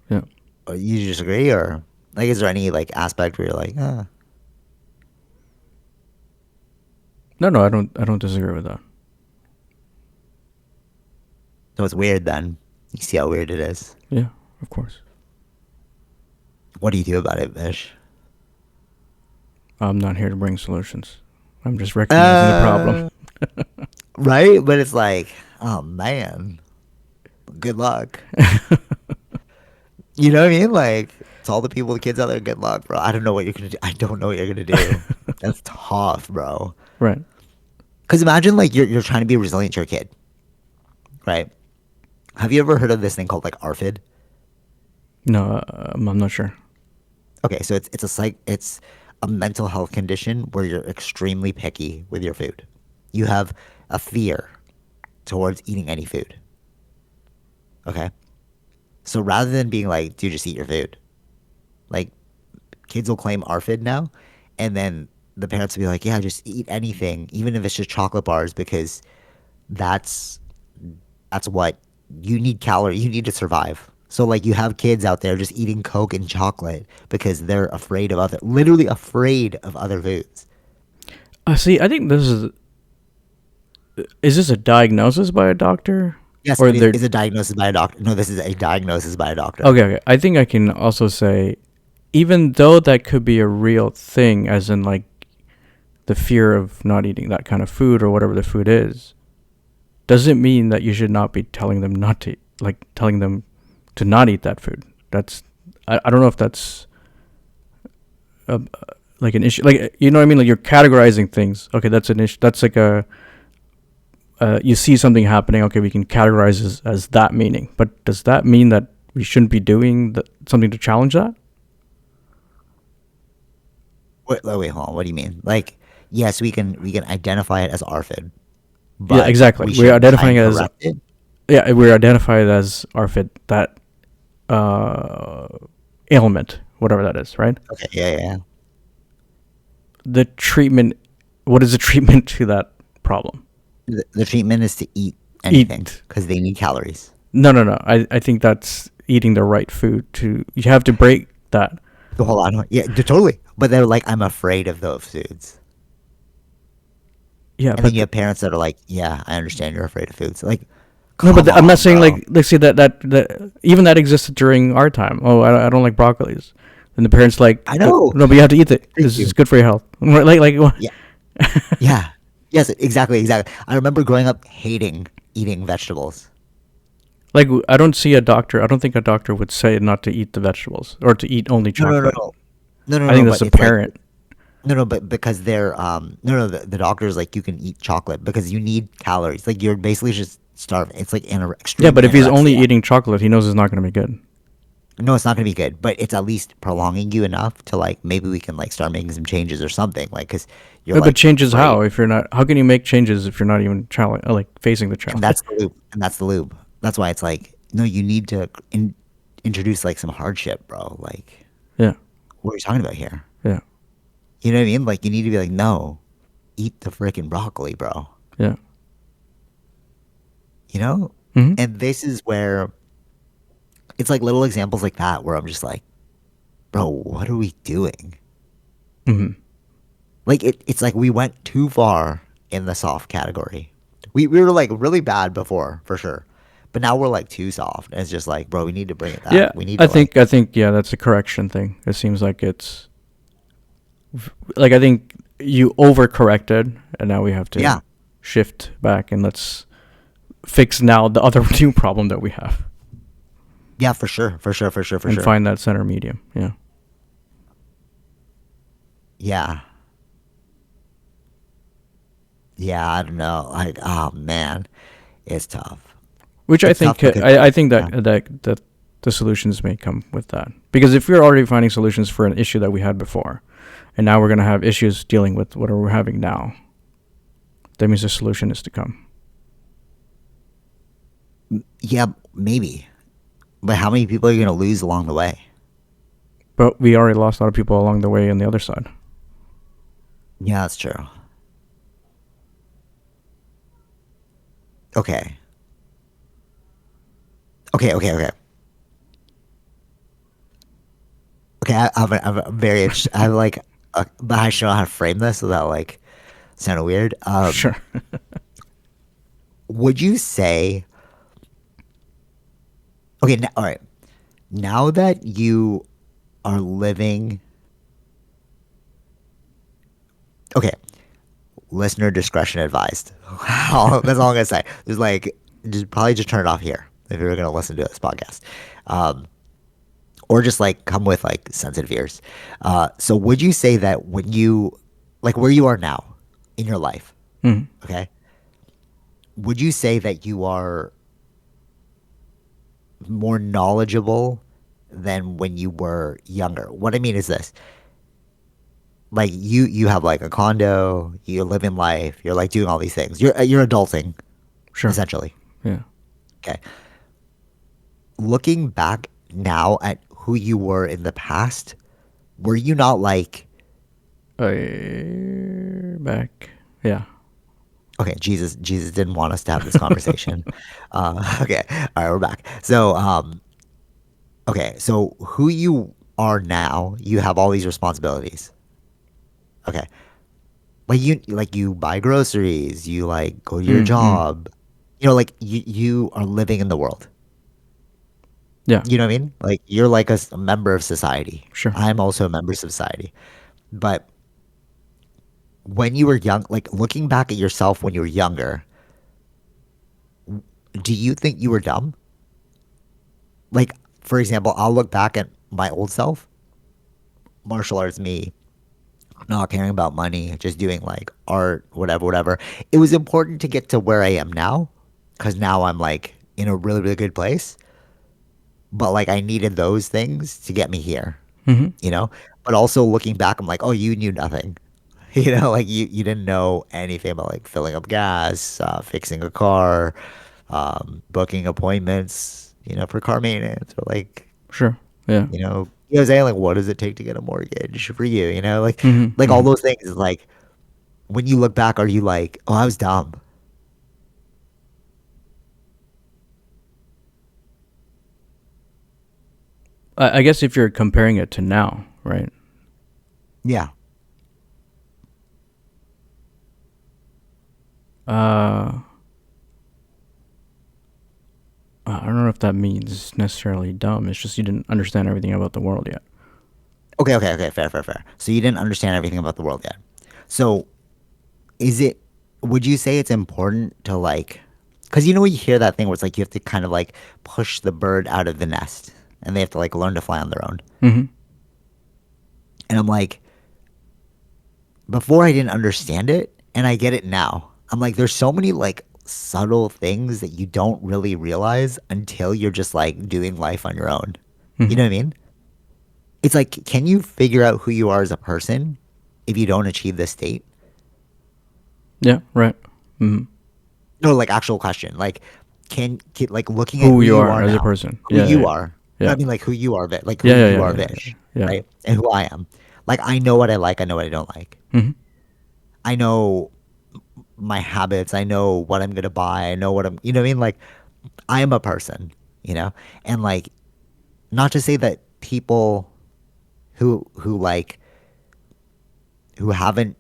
Yeah. Yeah. You disagree, or like, is there any like aspect where you're like, No. No. I don't. I don't disagree with that. So it's weird then. You see how weird it is. Yeah, of course. What do you do about it, Vish? I'm not here to bring solutions. I'm just recognizing the problem. Uh, right? But it's like, oh man, good luck. You know what I mean? Like, to all the people, the kids out there, good luck, bro. I don't know what you're gonna do. I don't know what you're gonna do. That's tough, bro. Right. Because imagine like you're trying to be resilient to your kid, right? Have you ever heard of this thing called like ARFID? No, I'm not sure. Okay, so it's a mental health condition where you're extremely picky with your food. You have a fear towards eating any food. Okay, so rather than being like, "Dude, just eat your food," like kids will claim ARFID now, and then the parents will be like, "Yeah, just eat anything, even if it's just chocolate bars, because that's what you need calorie. You need to survive." So like you have kids out there just eating Coke and chocolate because they're afraid of literally afraid of other foods. See, I think this is this a diagnosis by a doctor? Yes, Or it is. they're Is a diagnosis by a doctor? No, this is a diagnosis by a doctor. okay, okay. I think I can also say, even though that could be a real thing, as in like the fear of not eating that kind of food or whatever the food is, doesn't mean that you should not be telling them not to, like telling them to not eat that food. That's I don't know if that's a, like an issue. Like you know what I mean? Like you're categorizing things. Okay, that's an issue. That's like a you see something happening. Okay, we can categorize as that meaning. But does that mean that we shouldn't be doing something to challenge that? Wait, hold on. What do you mean? Like, yes, we can identify it as ARFID, Yeah, but exactly. we We're shouldn't try identifying and it as correct it. yeah, we're identifying it as ARFID, that uh, ailment, whatever that is, right? Okay, yeah, yeah, yeah. The treatment. What is the treatment to that problem? The treatment is to eat anything Eat. because they need calories. No, no, no. I think that's eating the right food. To you have to break that. So hold on, yeah, totally. But they're like, I'm afraid of those foods, Yeah, and then but you have parents that are like, yeah, I understand you're afraid of foods. Like, no, but come I'm not on, saying bro. like let's say that even that existed during our time. Oh, I don't like broccolis. And the parents like, I know. no, but you have to eat it Thank because it's you. good for your health. Like what? Yeah, yeah, yes, exactly, exactly. I remember growing up hating eating vegetables. Like I don't see a doctor. I don't think a doctor would say not to eat the vegetables or to eat only No, no, no, chocolate. no, no, no, I no. think that's But a it's like parent. no, no, but because they're no, no. The doctor's like you can eat chocolate because you need calories. Like you're basically just starving. It's like Yeah, extreme but if he's only anorexia. eating chocolate, he knows it's not going to be good. No, it's not gonna be good, but it's at least prolonging you enough to like maybe we can like start making some changes or something. Like because you're But like changes afraid, how if you're not? How can you make changes if you're not even challenge like facing the and challenge? that's the loop. And that's the loop. That's why it's like no, you need to introduce like some hardship, bro. Like Yeah, what are you talking about here? yeah, You know what I mean? Like you need to be like no, eat the freaking broccoli, bro. yeah. You know? Hmm. And this is where it's like little examples like that where I'm just like, bro, what are we doing? Hmm. Like it's like we went too far in the soft category. We were like really bad before, for sure. But now we're like too soft. And it's just like, bro, we need to bring it down. Yeah, We need I to like think I think yeah, that's a correction thing. It seems like it's like I think you overcorrected, and now we have to yeah. shift back and let's fix now the other new problem that we have Yeah, for sure. For sure, for sure, for and sure. find that center medium. Yeah, Yeah. Yeah, I don't know. Like, oh man, it's tough. which I It's tough think because I think yeah. that the solutions may come with that because if we're already finding solutions for an issue that we had before, and now we're gonna have issues dealing with what we're having now, that means the solution is to come. Yeah, maybe. But how many people are you gonna lose along the way? But we already lost a lot of people along the way on the other side. Yeah, that's true. Okay. Okay. Okay, I'm very interested. I'm like, but I should know how to frame this without like sounding weird. Sure. Would you say Okay, all right. Now that you are living, okay, listener discretion advised. Wow, that's all I'm gonna say. Just like, just probably just turn it off here if you're gonna listen to this podcast, um, or just like come with like sensitive ears. So, would you say that when you, like, where you are now in your life, Mm. okay, would you say that you are more knowledgeable than when you were younger? What I mean is this: like, you have like a condo, you're living life, you're like doing all these things, you're adulting Sure. essentially. Yeah. Okay, looking back now at who you were in the past, were you not like, Back. Yeah. okay, Jesus didn't want us to have this conversation. Okay, all right, we're back. So, okay, so who you are now, you have all these responsibilities. Okay, like you buy groceries, you like go to your Mm. Mm. job, you know, like you are living in the world. Yeah. You know what I mean? Like you're like a member of society. Sure. I'm also a member of society. But when you were young, like looking back at yourself when you were younger, do you think you were dumb? Like, for example, I'll look back at my old self, martial arts me, not caring about money, just doing like art, whatever, whatever. It was important to get to where I am now because now I'm like in a really, really good place. But like I needed those things to get me here, Mm-hmm. you know? But also looking back, I'm like, oh, you knew nothing. You know, like you didn't know anything about like filling up gas, fixing a car, booking appointments, you know, for car maintenance or like, Sure. Yeah. you know, saying like, what does it take to get a mortgage for you? You know, Mm-hmm. like all Mm-hmm. those things. Is like when you look back, are you like, oh, I was dumb? I guess if you're comparing it to now, right? Yeah. Uh, I don't know if that means necessarily dumb. It's just you didn't understand everything about the world yet. Okay. Okay. Okay. Fair. Fair. Fair. So you didn't understand everything about the world yet. So is it? Would you say it's important to like? Because you know you hear that thing where it's like you have to kind of like push the bird out of the nest, and they have to like learn to fly on their own. Mm-hmm. And I'm like, before I didn't understand it, and I get it now. I'm like, there's so many like subtle things that you don't really realize until you're just like doing life on your own. You Mm-hmm. know what I mean? It's like, can you figure out who you are as a person if you don't achieve this state? Yeah. Right. Mm-hmm. No, like actual question. Like, like looking at Who who you you are are as a now, person. who Yeah. you Yeah. are. No, Yeah. I mean like who you are, like who Yeah. Yeah. you Yeah. are, Yeah. Yeah. Vish, Yeah. right? And who I am. Like I know what I like. I know what I don't like. Yeah. Mm-hmm. I know my habits. I know what I'm gonna buy. I know what I'm. You know what I mean? Like I am a person. You know, and like not to say that people who like who haven't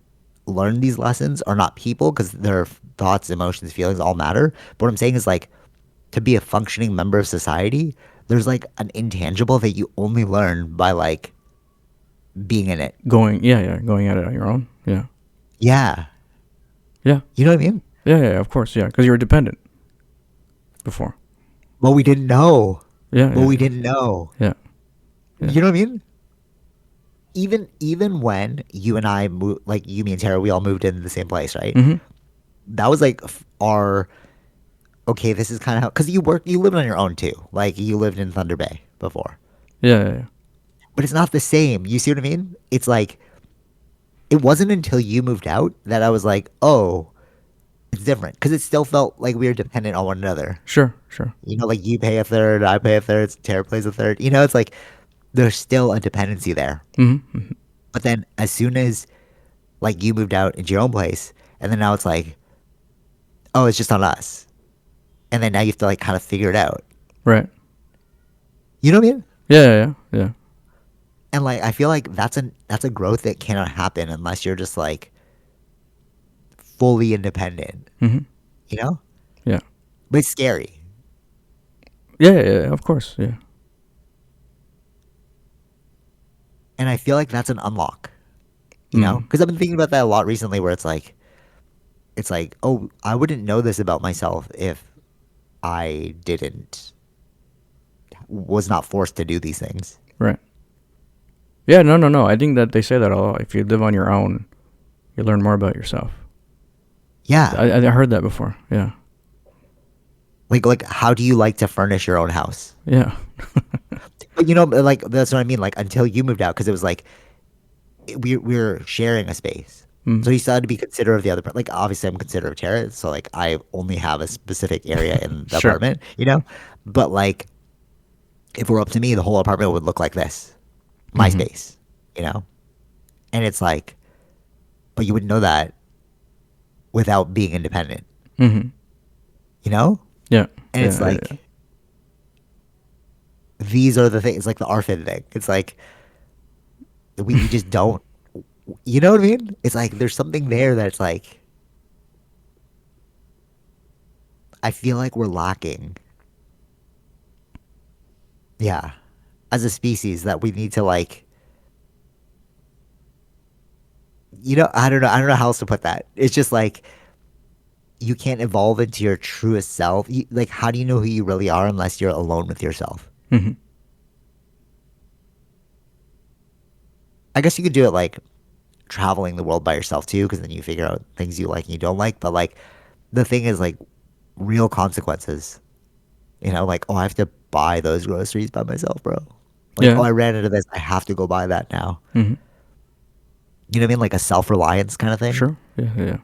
learned these lessons are not people because their thoughts, emotions, feelings all matter. But what I'm saying is like to be a functioning member of society, there's like an intangible that you only learn by like being in it. Going. Yeah. Yeah. Going at it on your own. Yeah. Yeah. Yeah. You know what I mean? Yeah. Yeah. Of course. Yeah. Because you were dependent before. But we didn't know. Yeah. But Yeah. we Yeah. didn't know. Yeah. Yeah. You know what I mean? Even when you and I moved, like you, me, and Tara, we all moved into the same place, right? Mm-hmm. That was like our okay. This is kind of how because you lived on your own too. Like you lived in Thunder Bay before, Yeah. Yeah. Yeah. but it's not the same. You see what I mean? It's like it wasn't until you moved out that I was like, oh, it's different because it still felt like we were dependent on one another. Sure. Sure. You know, like you pay a third, I pay a third, Tara plays a third. You know, it's like there's still a dependency there. Mm-hmm. Mm-hmm. But then as soon as like you moved out into your own place, and then now it's like, oh, it's just on us. And then now you have to like kind of figure it out. Right. You know what I mean? Yeah. Yeah. Yeah. Yeah. And like I feel like that's a growth that cannot happen unless you're just like fully independent. Mm-hmm. You know? Yeah. But it's scary. Yeah, yeah, yeah, of course. Yeah. And I feel like that's an unlock, you know? Mm. Because I've been thinking about that a lot recently where it's like, oh, I wouldn't know this about myself if I didn't, was not forced to do these things. Right. Yeah. No. No. No. I think that they say that a lot. If you live on your own, you learn more about yourself. Yeah. I heard that before. Yeah. Like, how do you like to furnish your own house? Yeah. But you know, like, that's what I mean. Like, until you moved out, because it was like, we're sharing a space. Mm. So you still had to be considerate of the other. Like obviously, I'm considerate of Tara, so like I only have a specific area in the Sure. apartment, you know. But like, if it were up to me, the whole apartment would look like this, my Mm-hmm. space, you know. And it's like, but you wouldn't know that without being independent, Mm-hmm. you know. Yeah. And it's Yeah. Yeah. like these are the things. It's like the RFID thing. It's like we just don't. You know what I mean? It's like there's something there that's like I feel like we're lacking. Yeah, as a species that we need to like I don't know how else to put that. It's just like you can't evolve into your truest self. Like how do you know who you really are unless you're alone with yourself? Mm-hmm. I guess you could do it like traveling the world by yourself too, because then you figure out things you like and you don't like. But like the thing is like real consequences. Like oh I have to buy those groceries by myself, bro. Like Yeah. oh I ran into this, I have to go buy that now. Mm-hmm. You know what I mean? Like a self reliance kind of thing. Sure. Yeah. Yeah.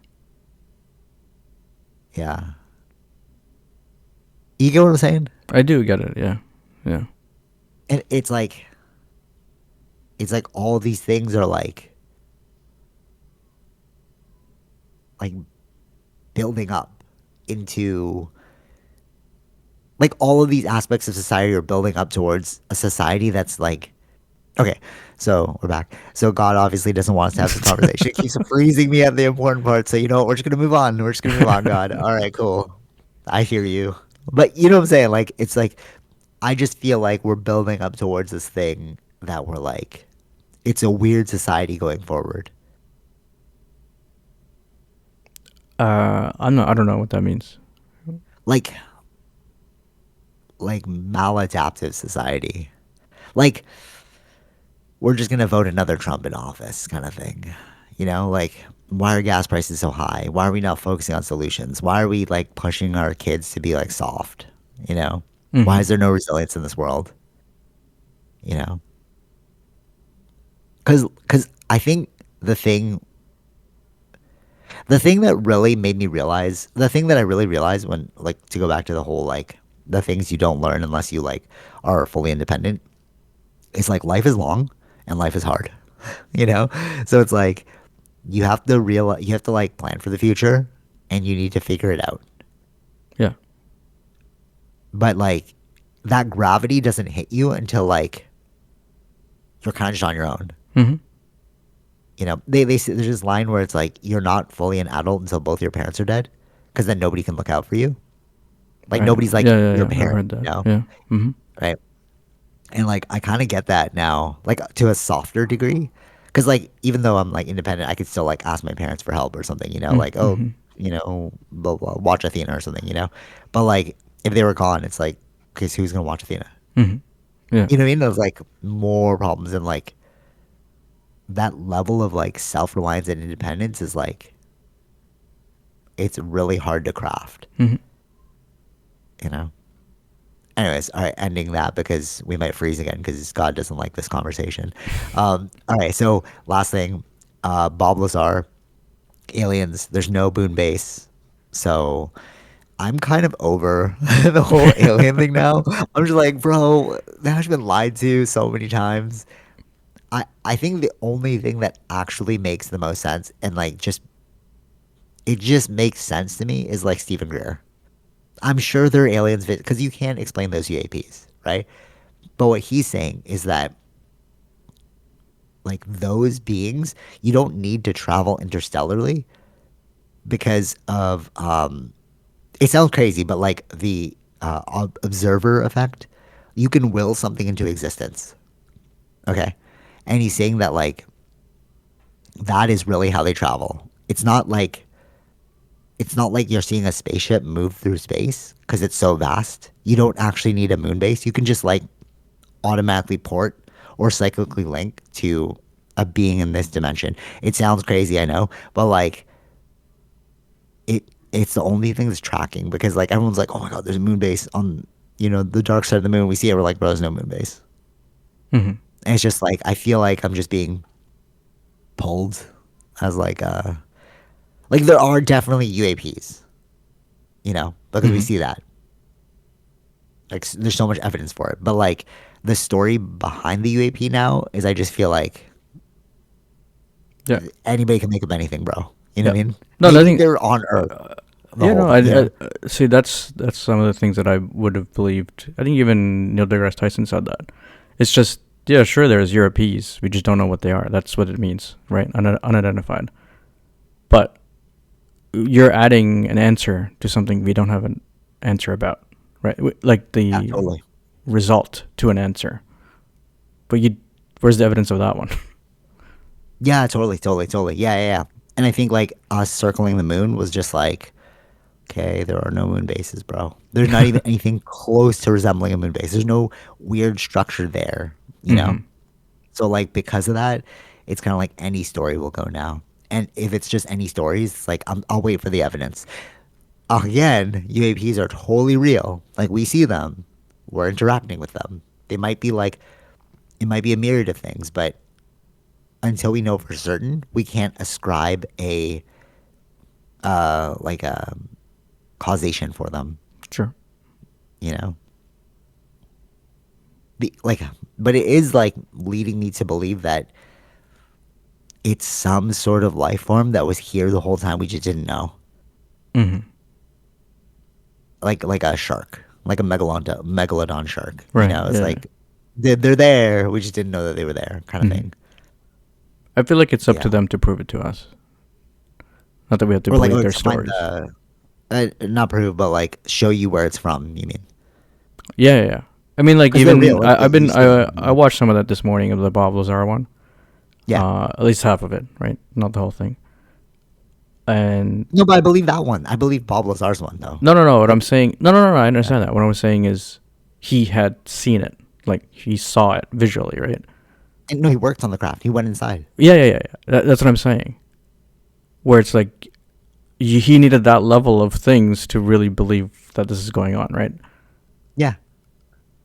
Yeah. You get what I'm saying? I do get it. Yeah. Yeah. And it's like all these things are like building up into like all of these aspects of society are building up towards a society that's like okay, so we're back. So God obviously doesn't want us to have this conversation. It keeps freezing me at the important part. So you know what? We're just gonna move on. We're just gonna move on, God. All right, cool. I hear you. But you know what I'm saying? Like it's like I just feel like we're building up towards this thing that we're like it's a weird society going forward. I'm not. I don't know what that means. Like maladaptive society. Like we're just gonna vote another Trump in office, kind of thing. Like why are gas prices so high? Why are we not focusing on solutions? Why are we like pushing our kids to be like soft? You know, why Mm-hmm. is there no resilience in this world? You know, because I think the thing the thing that really made me realize the thing that I really realized when like to go back to the whole like the things you don't learn unless you like are fully independent is like life is long and life is hard. you know so it's like you have to like plan for the future and you need to figure it out. Yeah. But like that gravity doesn't hit you until like you're kind of just on your own. Mm-hmm. They say there's this line where it's like you're not fully an adult until both your parents are dead because then nobody can look out for you. Like Right. nobody's like Yeah. Yeah. your Yeah. I've parent, heard that. Yeah. Mm-hmm. right? And like I kind of get that now, like to a softer degree, because like even though I'm like independent, I could still like ask my parents for help or something. Like oh, Mm-hmm. blah, blah, watch Athena or something. But like if they were gone, it's like, okay, so who's gonna watch Athena? Mm-hmm. Yeah. You know what I mean? There's like more problems and like that level of like self reliance and independence is like it's really hard to craft. Mm-hmm. You know. Anyways, all right, ending that because we might freeze again because God doesn't like this conversation. All right, so last thing, Bob Lazar, aliens. There's no Boone base, so I'm kind of over the whole alien thing now. I'm just like, bro, that has been lied to so many times. I think the only thing that actually makes the most sense and like just it just makes sense to me is like Stephen Greer. I'm sure there are aliens because you can't explain those UAPs, right? But what he's saying is that like those beings, you don't need to travel interstellarly because of it sounds crazy, but like the observer effect. You can will something into existence. Okay. And he's saying that like that is really how they travel. It's not like you're seeing a spaceship move through space because it's so vast. You don't actually need a moon base. You can just like automatically port or cyclically link to a being in this dimension. It sounds crazy, I know, but like it's the only thing that's tracking because like everyone's like, oh my god, there's a moon base on the dark side of the moon. We see it, we're like, bro, there's no moon base. Hmm. And it's just like I feel like I'm just being pulled as like there are definitely UAPs, because we Hmm. see that. Like there's so much evidence for it. But like the story behind the UAP now is I just feel like Yeah. anybody can make up anything, bro. You know Yeah. what I mean? No, I Maybe think. they're on Earth the Yeah, no, whole, I see. That's some of the things that I would have believed. I think even Neil deGrasse Tyson said that. It's just, yeah, sure, there's Europeans. We just don't know what they are. That's what it means, right? Unidentified. But you're adding an answer to something we don't have an answer about, right? Like yeah, the totally. result to an answer. But where's the evidence of that one? Yeah, totally, totally, totally. Yeah, yeah, yeah. And I think like us circling the moon was just like, okay, there are no moon bases, bro. There's not even anything close to resembling a moon base. There's no weird structure there, you know? Hmm. So like because of that, it's kind of like any story will go now. And if it's just any stories, it's like I'll wait for the evidence. Again, UAPs are totally real. Like we see them, we're interacting with them. They might be like it might be a myriad of things, but until we know for certain, we can't ascribe a like a causation for them. Sure. You know, like, but it is like leading me to believe that it's some sort of life form that was here the whole time we just didn't know. Hmm. Like a shark, like a megalodon shark. Right. It's Yeah. like they're there. We just didn't know that they were there, kind of Hmm. thing. I feel like it's up to Yeah, them to prove it to us. Not that we have to or like believe or their to find stories. not prove, but like show you where it's from. You mean? Yeah, yeah, yeah. I mean, like Because they're even real. Like I've you been see them. I watched some of that this morning of the Bob Lazar one. Yeah. At least half of it, right? Not the whole thing. And No, but I believe that one. I believe Bob Lazar's one though. no, no, no. What I'm Like, saying, no, no, no, no. I yeah. understand that. What I'm saying is, he had seen it, like he saw it visually, right? And no, he worked on the craft. He went inside. Yeah, yeah, yeah, yeah. That's what I'm saying. Where it's like he needed that level of things to really believe that this is going on, right? Yeah.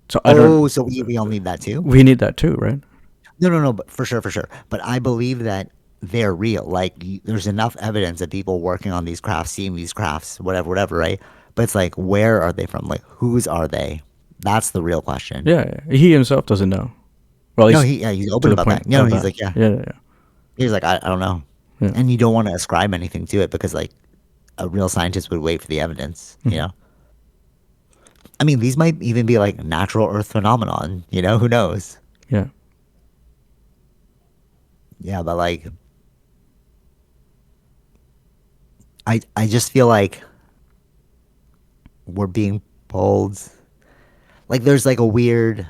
So I don't. Oh, so we all need that too? We need that too, right? No, no, no, but for sure, for sure. But I believe that they're real. Like, there's enough evidence that people working on these crafts, seeing these crafts, whatever, whatever, right? But it's like, where are they from? Like, whose are they? That's the real question. Yeah, yeah. He himself doesn't know. Well, at No, least he's to open the about point that. No, of he's that. like, yeah. Yeah, yeah, He's like, I don't know. yeah. And you don't want to ascribe anything to it because, like, a real scientist would wait for the evidence, Yeah. you know? I mean, these might even be like natural Earth phenomenon, Who knows? Yeah. Yeah, but like, I just feel like we're being pulled. Like, there's like a weird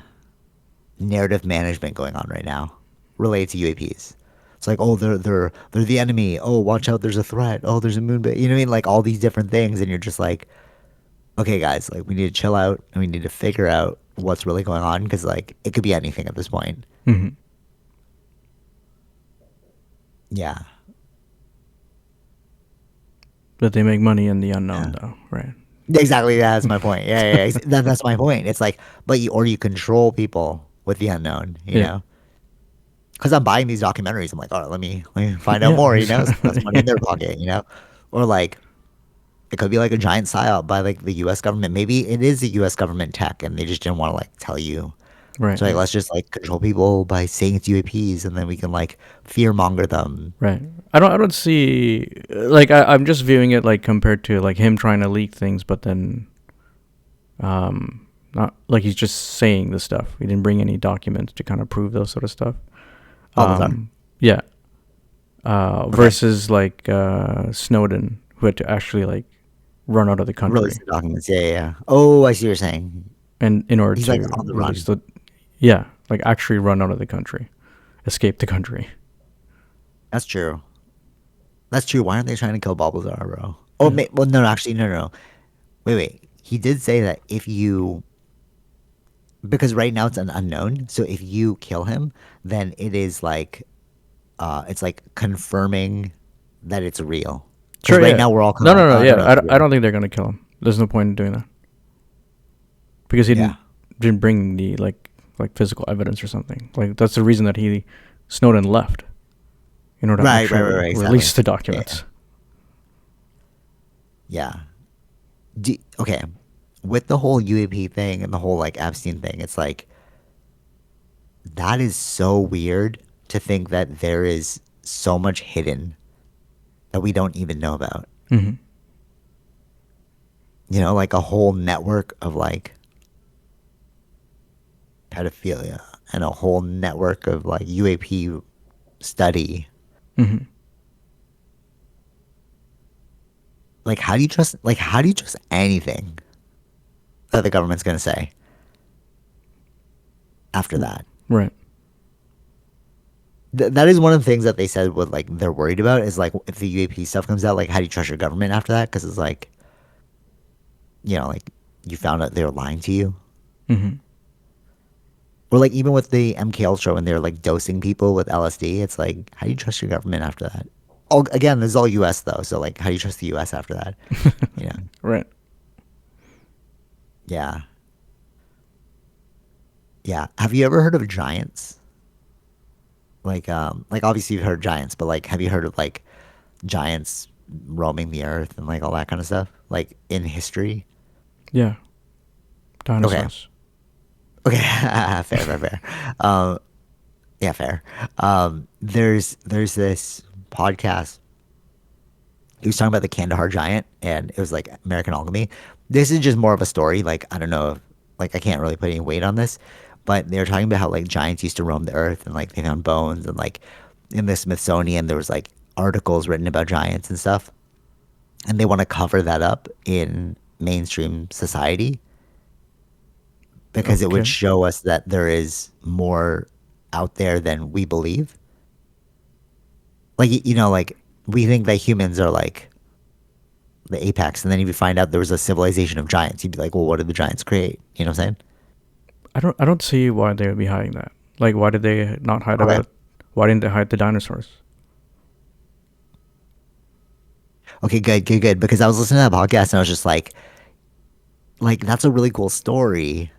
narrative management going on right now related to UAPs. It's like, oh, they're the enemy. Oh, watch out, there's a threat. Oh, there's a moon base. You know what I mean? Like all these different things, and you're just like, okay, guys, like we need to chill out and we need to figure out what's really going on because like it could be anything at this point. Hmm. Yeah, But they make money in the unknown, yeah, though, right? exactly. That's my point. Yeah, yeah, yeah. That's my point. It's like, but you control people with the unknown, Yeah. Because I'm buying these documentaries. I'm like, all right, let me find out Yeah. more. That's money in their pocket. Or like it could be like a giant psyop by like the U.S. government. Maybe it is the U.S. government tech, and they just didn't want to like tell you. Right. So like, Right. let's just like control people by saying it's UAPs, and then we can like fear monger them. Right. I don't see like I'm just viewing it like compared to like him trying to leak things, but then not like he's just saying the stuff. He didn't bring any documents to kind of prove those sort of stuff. Balthazar. Yeah. Okay. Versus like Snowden, who had to actually like run out of the Release country, the documents. Yeah, yeah, yeah. Oh, I see what you're saying. and in order He's like to on the release run. the, yeah, like actually run out of the country, escape the country. That's true. That's true. Why aren't they trying to kill Bulbasaur, bro? Oh, Yeah. well, no, no, actually, no, no, no. Wait, wait. He did say that if you, because right now it's an unknown. So if you kill him, then it is like, it's like confirming that it's real. Because Sure. right Yeah. now we're all kind No. of No. like, No. oh, I don't Yeah. know if it's I real. don't think they're gonna kill him. There's no point in doing that because he Yeah. didn't bring the like physical evidence or something. Like that's the reason that he Snowden left in order to Right, right, right, actually right. Exactly. release the Yeah, documents. yeah. Okay. With the whole UAP thing and the whole like Epstein thing, it's like that is so weird to think that there is so much hidden that we don't even know about. Hmm. Like a whole network of like pedophilia and a whole network of like UAP study. Hmm. How do you trust anything that the government's going to say after that? Right. That is one of the things that they said what like they're worried about is like if the UAP stuff comes out, like how do you trust your government after that? Because it's like like you found out they were lying to you, Hmm. or like even with the MK Ultra when they're like dosing people with LSD, it's like how do you trust your government after that? Oh, again, this is all U.S. though, so like how do you trust the U.S. after that? You know? Right. Yeah, yeah. Have you ever heard of giants? Like obviously you've heard of giants, but like have you heard of like giants roaming the earth and like all that kind of stuff, like in history? Yeah. Okay, Dinosaurs. okay, fair, fair, fair. Um, yeah, fair. There's this podcast. He was talking about the Kandahar giant, and it was like American alchemy. This is just more of a story. Like I don't know, if, like I can't really put any weight on this, but they were talking about how like giants used to roam the earth, and like they found bones, and like in the Smithsonian there was like articles written about giants and stuff, and they want to cover that up in mainstream society because it would Okay. show us that there is more out there than we believe. Like like we think that humans are like the apex, and then if you find out there was a civilization of giants, you'd be like, well, what did the giants create? You know what I'm saying? I don't see why they would be hiding that. Like, why did they not hide Okay. about? Why didn't they hide the dinosaurs? Okay, good, good, good. Because I was listening to that podcast and I was just like that's a really cool story,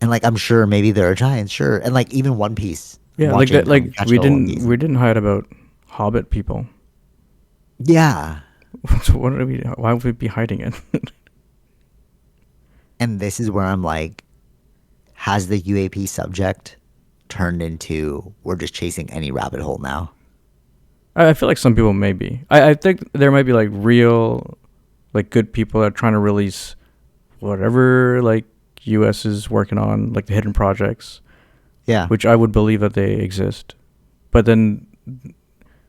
and like I'm sure maybe there are giants, sure, and like even One Piece. Yeah, like that. I'm Like catching up on One Piece. we didn't hide about Hobbit people. Yeah, So what are we? Why would we be hiding it? and this is where I'm like, has the UAP subject turned into we're just chasing any rabbit hole now? I feel like some people may be. I think there might be like real, like good people that are trying to release whatever like U.S. is working on, like the hidden projects, Yeah, which I would believe that they exist. But then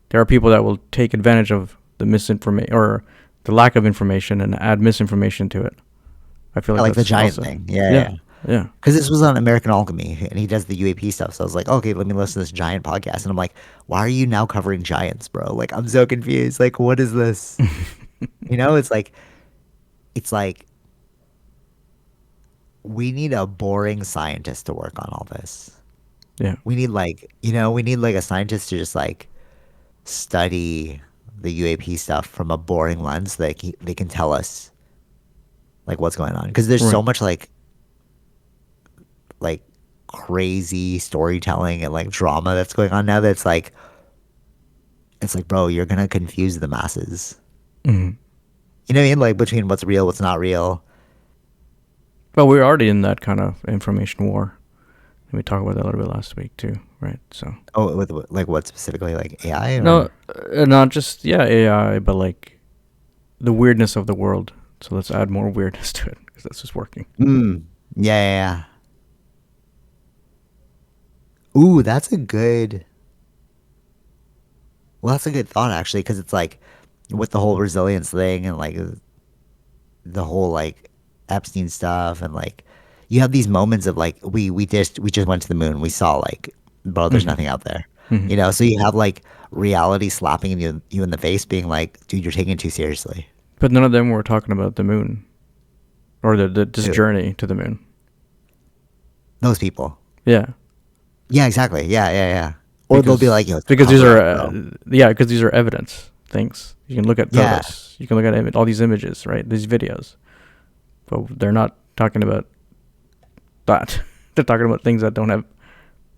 there are people that will take advantage of the misinformation or the lack of information and add misinformation to it. I feel I like like the that's giant also, thing. Yeah, yeah, yeah. yeah. Because this was on American Alchemy, and he does the UAP stuff. So I was like, okay, let me listen to this giant podcast. And I'm like, why are you now covering giants, bro? Like, I'm so confused. Like, what is this? It's like we need a boring scientist to work on all this. Yeah. We need like a scientist to just like study the UAP stuff from a boring lens so that they can tell us like what's going on. Because there's so Right. much like crazy storytelling and like drama that's going on now that's like it's like, bro, you're gonna confuse the masses. Hmm. You know what I mean? Like between what's real, what's not real. Well, we're already in that kind of information war. And we talked about that a little bit last week too, right? So Oh, with like what specifically, like AI no, or not just yeah AI, but like the weirdness of the world. So let's add more weirdness to it because that's just working. yeah, yeah, yeah. Ooh, that's a good thought actually, because it's like with the whole resilience thing and like the whole like Epstein stuff and like you have these moments of like we just went to the moon. We saw like, bro, there's Hmm. nothing out there. Hmm. You know, so you have like reality slapping you in the face, being like, dude, you're taking it too seriously. But none of them were talking about the moon or the this Who? journey to the moon. Those people. Yeah, Yeah, exactly. Yeah, yeah, yeah. Or they'll be like, because yo, it's a because these cover are up, bro. yeah, because these are evidence things. You can look at Yeah. photos. You can look at all these images, right? These videos, but they're not talking about that. They're talking about things that don't have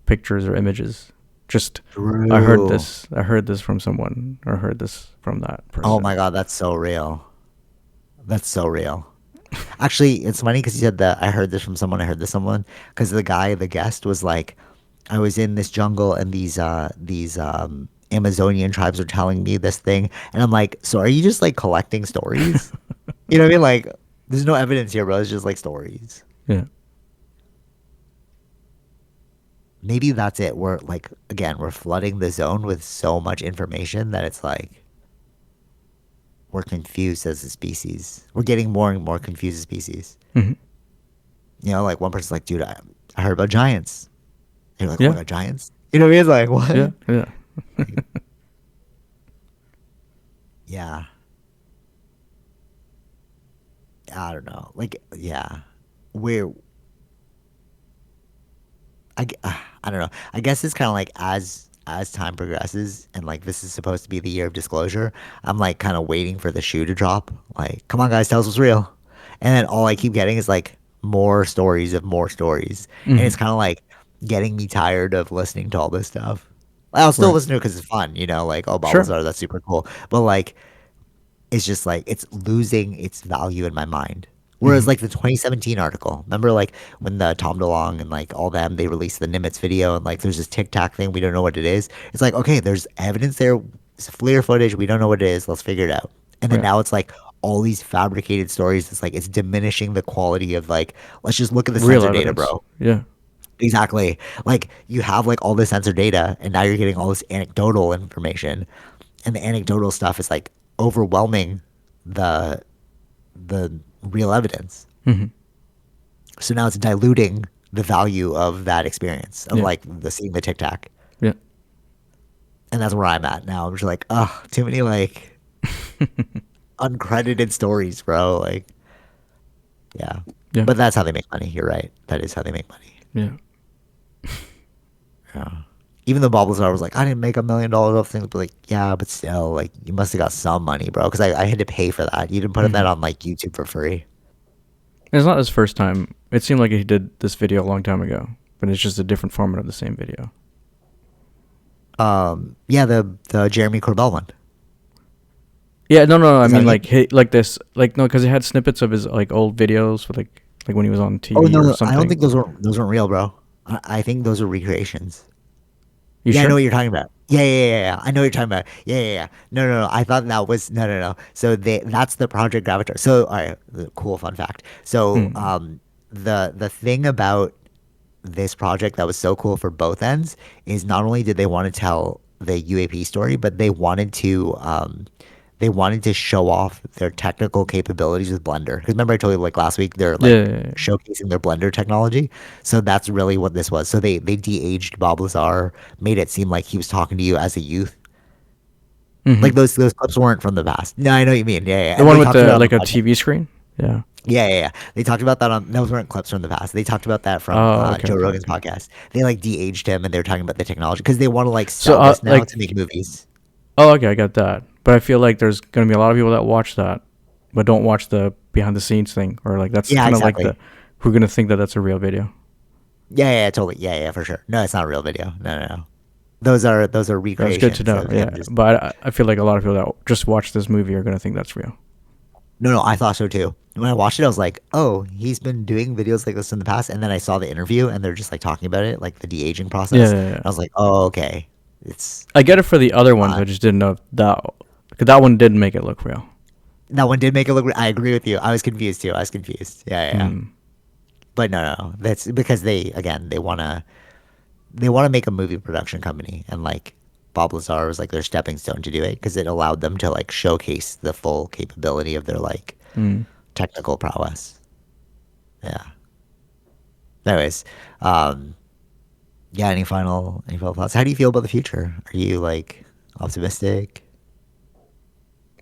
pictures or images. Just I heard True. this. I heard this from someone, or heard this from that Oh my person. God, that's so real. That's so real. Actually, it's funny because you said that I heard this from someone, I heard this someone, because the guy, the guest was like, I was in this jungle and these Amazonian tribes are telling me this thing. And I'm like, so are you just like collecting stories? You know what I mean? Like, there's no evidence here, bro. It's just like stories. Yeah, Maybe that's it. We're like, again, we're flooding the zone with so much information that it's like we're confused as a species. We're getting more and more confused as a species. hmm, You know, like one person's like, dude, I heard about giants. And you're like, oh my yeah, God, giants? You know what I mean? It's like, yeah, what? yeah, Like, yeah, I don't know. Like, yeah, we're, I don't know. I guess it's kind of like as time progresses and like this is supposed to be the year of disclosure, I'm like kind of waiting for the shoe to drop. Like, come on, guys, tell us what's real. And then all I keep getting is like more stories of more stories. And hmm, it's kind of like getting me tired of listening to all this stuff. I'll still right, listen to it because it's fun, you know, like, oh, sure, Balbazar, that's super cool. But like, it's just like it's losing its value in my mind. Whereas hmm, like the 2017 article, remember like when the Tom DeLonge and like all them they released the Nimitz video and like there's this Tic Tac thing we don't know what it is. It's like okay, there's evidence there, it's FLIR footage we don't know what it is. Let's figure it out. And then yeah, now it's like all these fabricated stories. It's like it's diminishing the quality of like let's just look at the real sensor data, evidence. bro. Yeah, Exactly. Like you have like all the sensor data and now you're getting all this anecdotal information and the anecdotal stuff is like overwhelming the the real evidence. hmm, So now it's diluting the value of that experience of yeah, like the seeing the Tic Tac. yeah, And that's where I'm at now. I'm just like, oh, too many like uncredited stories, bro. Like, yeah. yeah, But that's how they make money. You're right. That is how they make money. yeah. Yeah. Even though Bulbasaur was like, I didn't make $1 million off things, but like, yeah, but still, like, you must have got some money, bro. Because I had to pay for that. You didn't put that Hmm. on like YouTube for free. It's not his first time. It seemed like he did this video a long time ago, but it's just a different format of the same video. Yeah, the Jeremy Corbell one. Yeah, no, no. I Is that mean, what you like, like this, like, no, because it had snippets of his like old videos, for like when he was on Oh TV no, or no, I don't something. think those weren't real, bro. I think those are recreations. You Yeah, I know sure? what you're talking about. Yeah, yeah, yeah, yeah. I know what you're talking about. Yeah, yeah, yeah. No, no, no. I thought that was no, no, no. So that's the Project Gravatar. So, all right, cool fun fact. So, Hmm. the thing about this project that was so cool for both ends is not only did they want to tell the UAP story, but they wanted to show off their technical capabilities with Blender. Because remember I told you like last week they're Yeah. like Yeah, yeah. showcasing their Blender technology. So that's really what this was. So they de-aged Bob Lazar, made it seem like he was talking to you as a youth. Hmm. Like those clips weren't from the past. No, I know what you mean. Yeah, yeah. The And one they with talked about the it on the like a podcast. TV screen. Yeah. Yeah, yeah, yeah. They talked about that on those weren't clips from the past. They talked about that from Oh, okay, Joe okay, Rogan's okay. podcast. They like de-aged him and they're talking about the technology because they want to like So, sell this now like, to make movies. oh, okay, I got that. But I feel like there's gonna be a lot of people that watch that, but don't watch the behind the scenes thing, or like that's Yeah, kind of like the exactly. who are gonna think that that's a real video. Yeah, yeah, yeah, totally. Yeah, yeah, for sure. No, it's not a real video. No, no, no. Those are That's good to recreations know. of Yeah, him just. but I feel like a lot of people that just watch this movie are gonna think that's real. No, no, I thought so too. When I watched it, I was like, oh, he's been doing videos like this in the past. And then I saw the interview and they're just like talking about it, like the de-aging Yeah, process. yeah, yeah. I was like, oh, okay. It's I get it for the other ones. I not. just didn't know if that, cause that one did make it look real. That one did make it look. I agree with you. I was confused too. I was confused. Yeah, yeah, yeah. Hmm. But no, no, no. That's because again, they wanna make a movie production company, and like Bob Lazar was like their stepping stone to do it because it allowed them to like showcase the full capability of their like Hmm. technical prowess. Yeah. Anyways, um, yeah. Any final thoughts? How do you feel about the future? Are you like optimistic?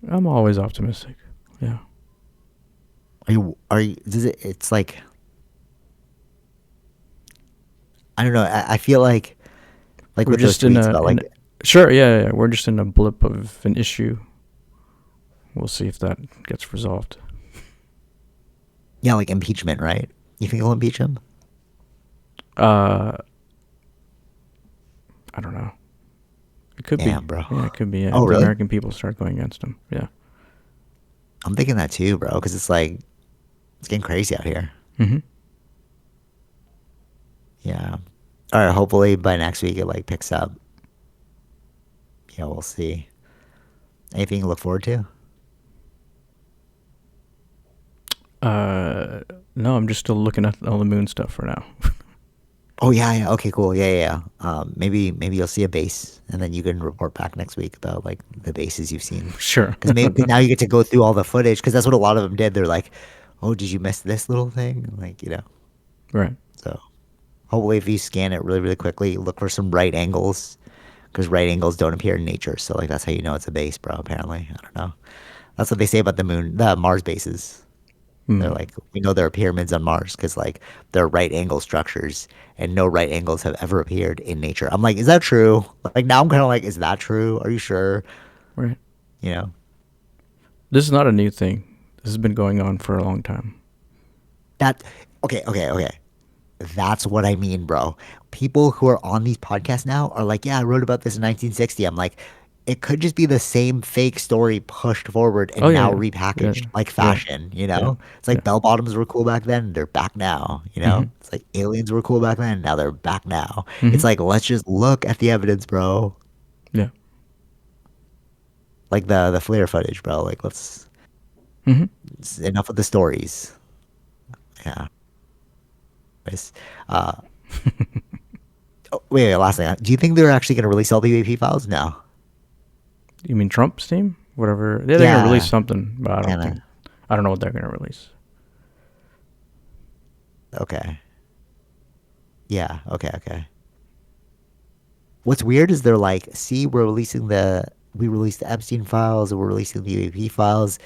I'm always optimistic. Yeah. Are you? Does it? It's like I don't know. I feel like We're with those just in tweets a about in like a, sure, yeah, yeah, we're just in a blip of an issue. We'll see if that gets resolved. yeah, like impeachment, right? You think he'll impeach him? Uh, I don't know. It could be. Damn, bro. Yeah, it could be. Yeah, Oh, if the really? American people start going against him. Yeah. I'm thinking that too, bro. Because it's like it's getting crazy out here. Mm-hmm. Yeah. All right. Hopefully by next week it like picks up. Yeah, we'll see. Anything you look forward to? Uh, no, I'm just still looking at all the moon stuff for now. Oh yeah, yeah. Okay, cool. Yeah, yeah, yeah. Maybe you'll see a base, and then you can report back next week about like the bases you've seen. Sure. Because maybe cause now you get to go through all the footage. Because that's what a lot of them did. They're like, "Oh, did you miss this little thing?" Like Right. So hopefully, if you scan it really, really quickly, look for some right angles. Because right angles don't appear in nature. So like that's how you know it's a base, bro. Apparently, I don't know. That's what they say about the Mars bases. They're Mm. like, we know there are pyramids on Mars because like they're right angle structures and no right angles have ever appeared in nature. I'm like, is that true? Like now I'm kind of like, is that true? Are you sure? Right. You know, This is not a new thing. This has been going on for a long time. that, okay. That's what I mean, bro. People who are on these podcasts now are like, yeah, I wrote about this in 1960. I'm like, it could just be the same fake story pushed forward Oh and yeah, now yeah, yeah, repackaged like yeah, fashion, yeah, It's like yeah. bell bottoms were cool back then, they're back now, Mm-hmm. It's like aliens were cool back then, now they're back now. Mm-hmm. It's like, let's just look at the evidence, bro. Yeah. Like the FLIR footage, bro. Like, Mm-hmm. it's enough of the stories. Yeah. Anyways, Uh, wait, last thing. Do you think they're actually going to release all the UAP files? No. You mean Trump's team? Whatever. Yeah, they're gonna release Yeah. something, but I don't And think. I don't know what they're gonna release. okay. Yeah. Okay. What's weird is they're like, see, we released the Epstein files, we're releasing the UAP files.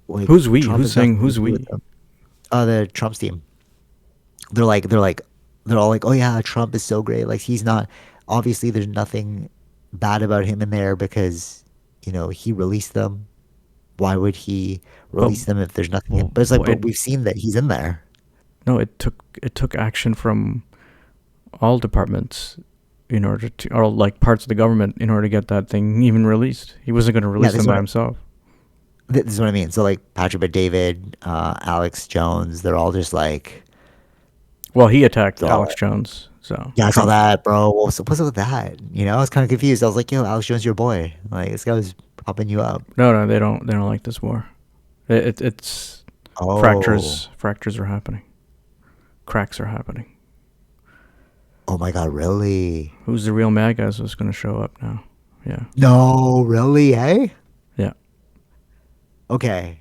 Like Who's we? Trump Who's has saying nothing to who's do with we? them. The Trump's team. They're like, they're all like, oh yeah, Trump is so great. Like he's not. Obviously, there's nothing bad about him in there because he released them. Why would he But release them if there's nothing in? well, But it's like, well, but we've seen that he's in there. no, it took action from all departments in order to, or like parts of the government in order to get that thing even released. He wasn't going to Yeah, release them by himself. this is what I mean. So like Patrick Bet David, Alex Jones, they're all just like, Well, he attacked they're all Alex Jones, so yeah, I saw Trump. that, bro. What's up with that? I was kind of confused. I was like, yo, Alex Jones, your boy. Like this guy was propping you up. No, no, they don't like this war. It's Oh, fractures are happening. Cracks are happening. oh my God, really? Who's the real MAGAs is going to show up now? Yeah, No, really? Hey? yeah. Okay.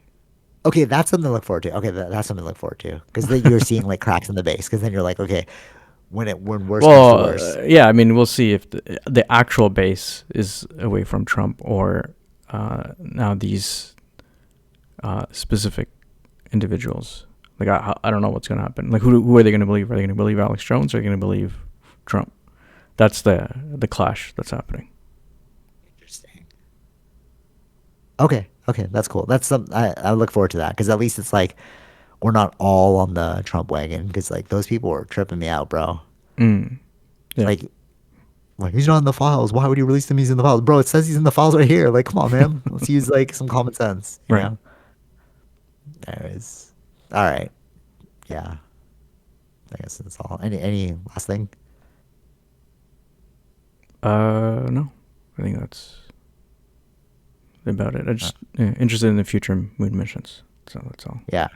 Okay, that's something to look forward to. Okay, that's something to look forward to because then you're seeing like cracks in the base. Because then you're like, okay, when worse comes to Well, worse, yeah. I mean, we'll see if the actual base is away from Trump or now these specific individuals. Like I don't know what's going to happen. Like who are they going to believe? Are they going to believe Alex Jones or are they going to believe Trump? That's the clash that's happening. interesting. Okay, that's cool. That's some I look forward to that because at least it's like we're not all on the Trump wagon because like those people were tripping me out, bro. Mm, yeah. Like he's not in the files. Why would you release him? He's in the files, bro. It says he's in the files right here. Like, come on, man. Let's use like some common sense, Right. Anyways, all right, yeah. I guess that's all. Any last thing? No. I think that's about it. I Uh, just interested in the future moon missions. So that's all. yeah,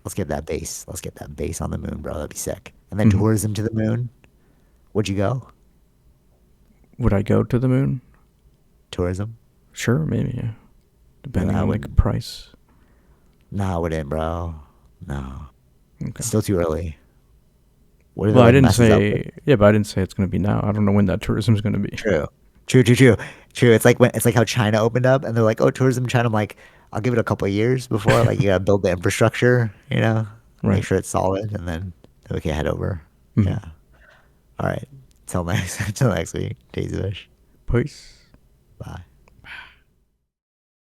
let's get that base. Let's get that base on the moon, bro. That'd be sick. And then Hmm. tourism to the moon. Would you go? Would I go to the moon? Tourism? Sure, maybe. Yeah. No, Depending I on like wouldn't. price. No, I wouldn't, bro. No, Okay. it's still too early. What if it Well, I like didn't messes up? say yeah, but I didn't say it's gonna be now. I don't know when that tourism is gonna be. True. True, true, true. True. It's like how China opened up and they're like, oh, tourism China. I'm like, I'll give it a couple of years before like you gotta build the infrastructure, make Right. sure it's solid and then we can head over. Mm-hmm. Yeah. All right. Till next till next week. Daisy Wish. Peace. Bye.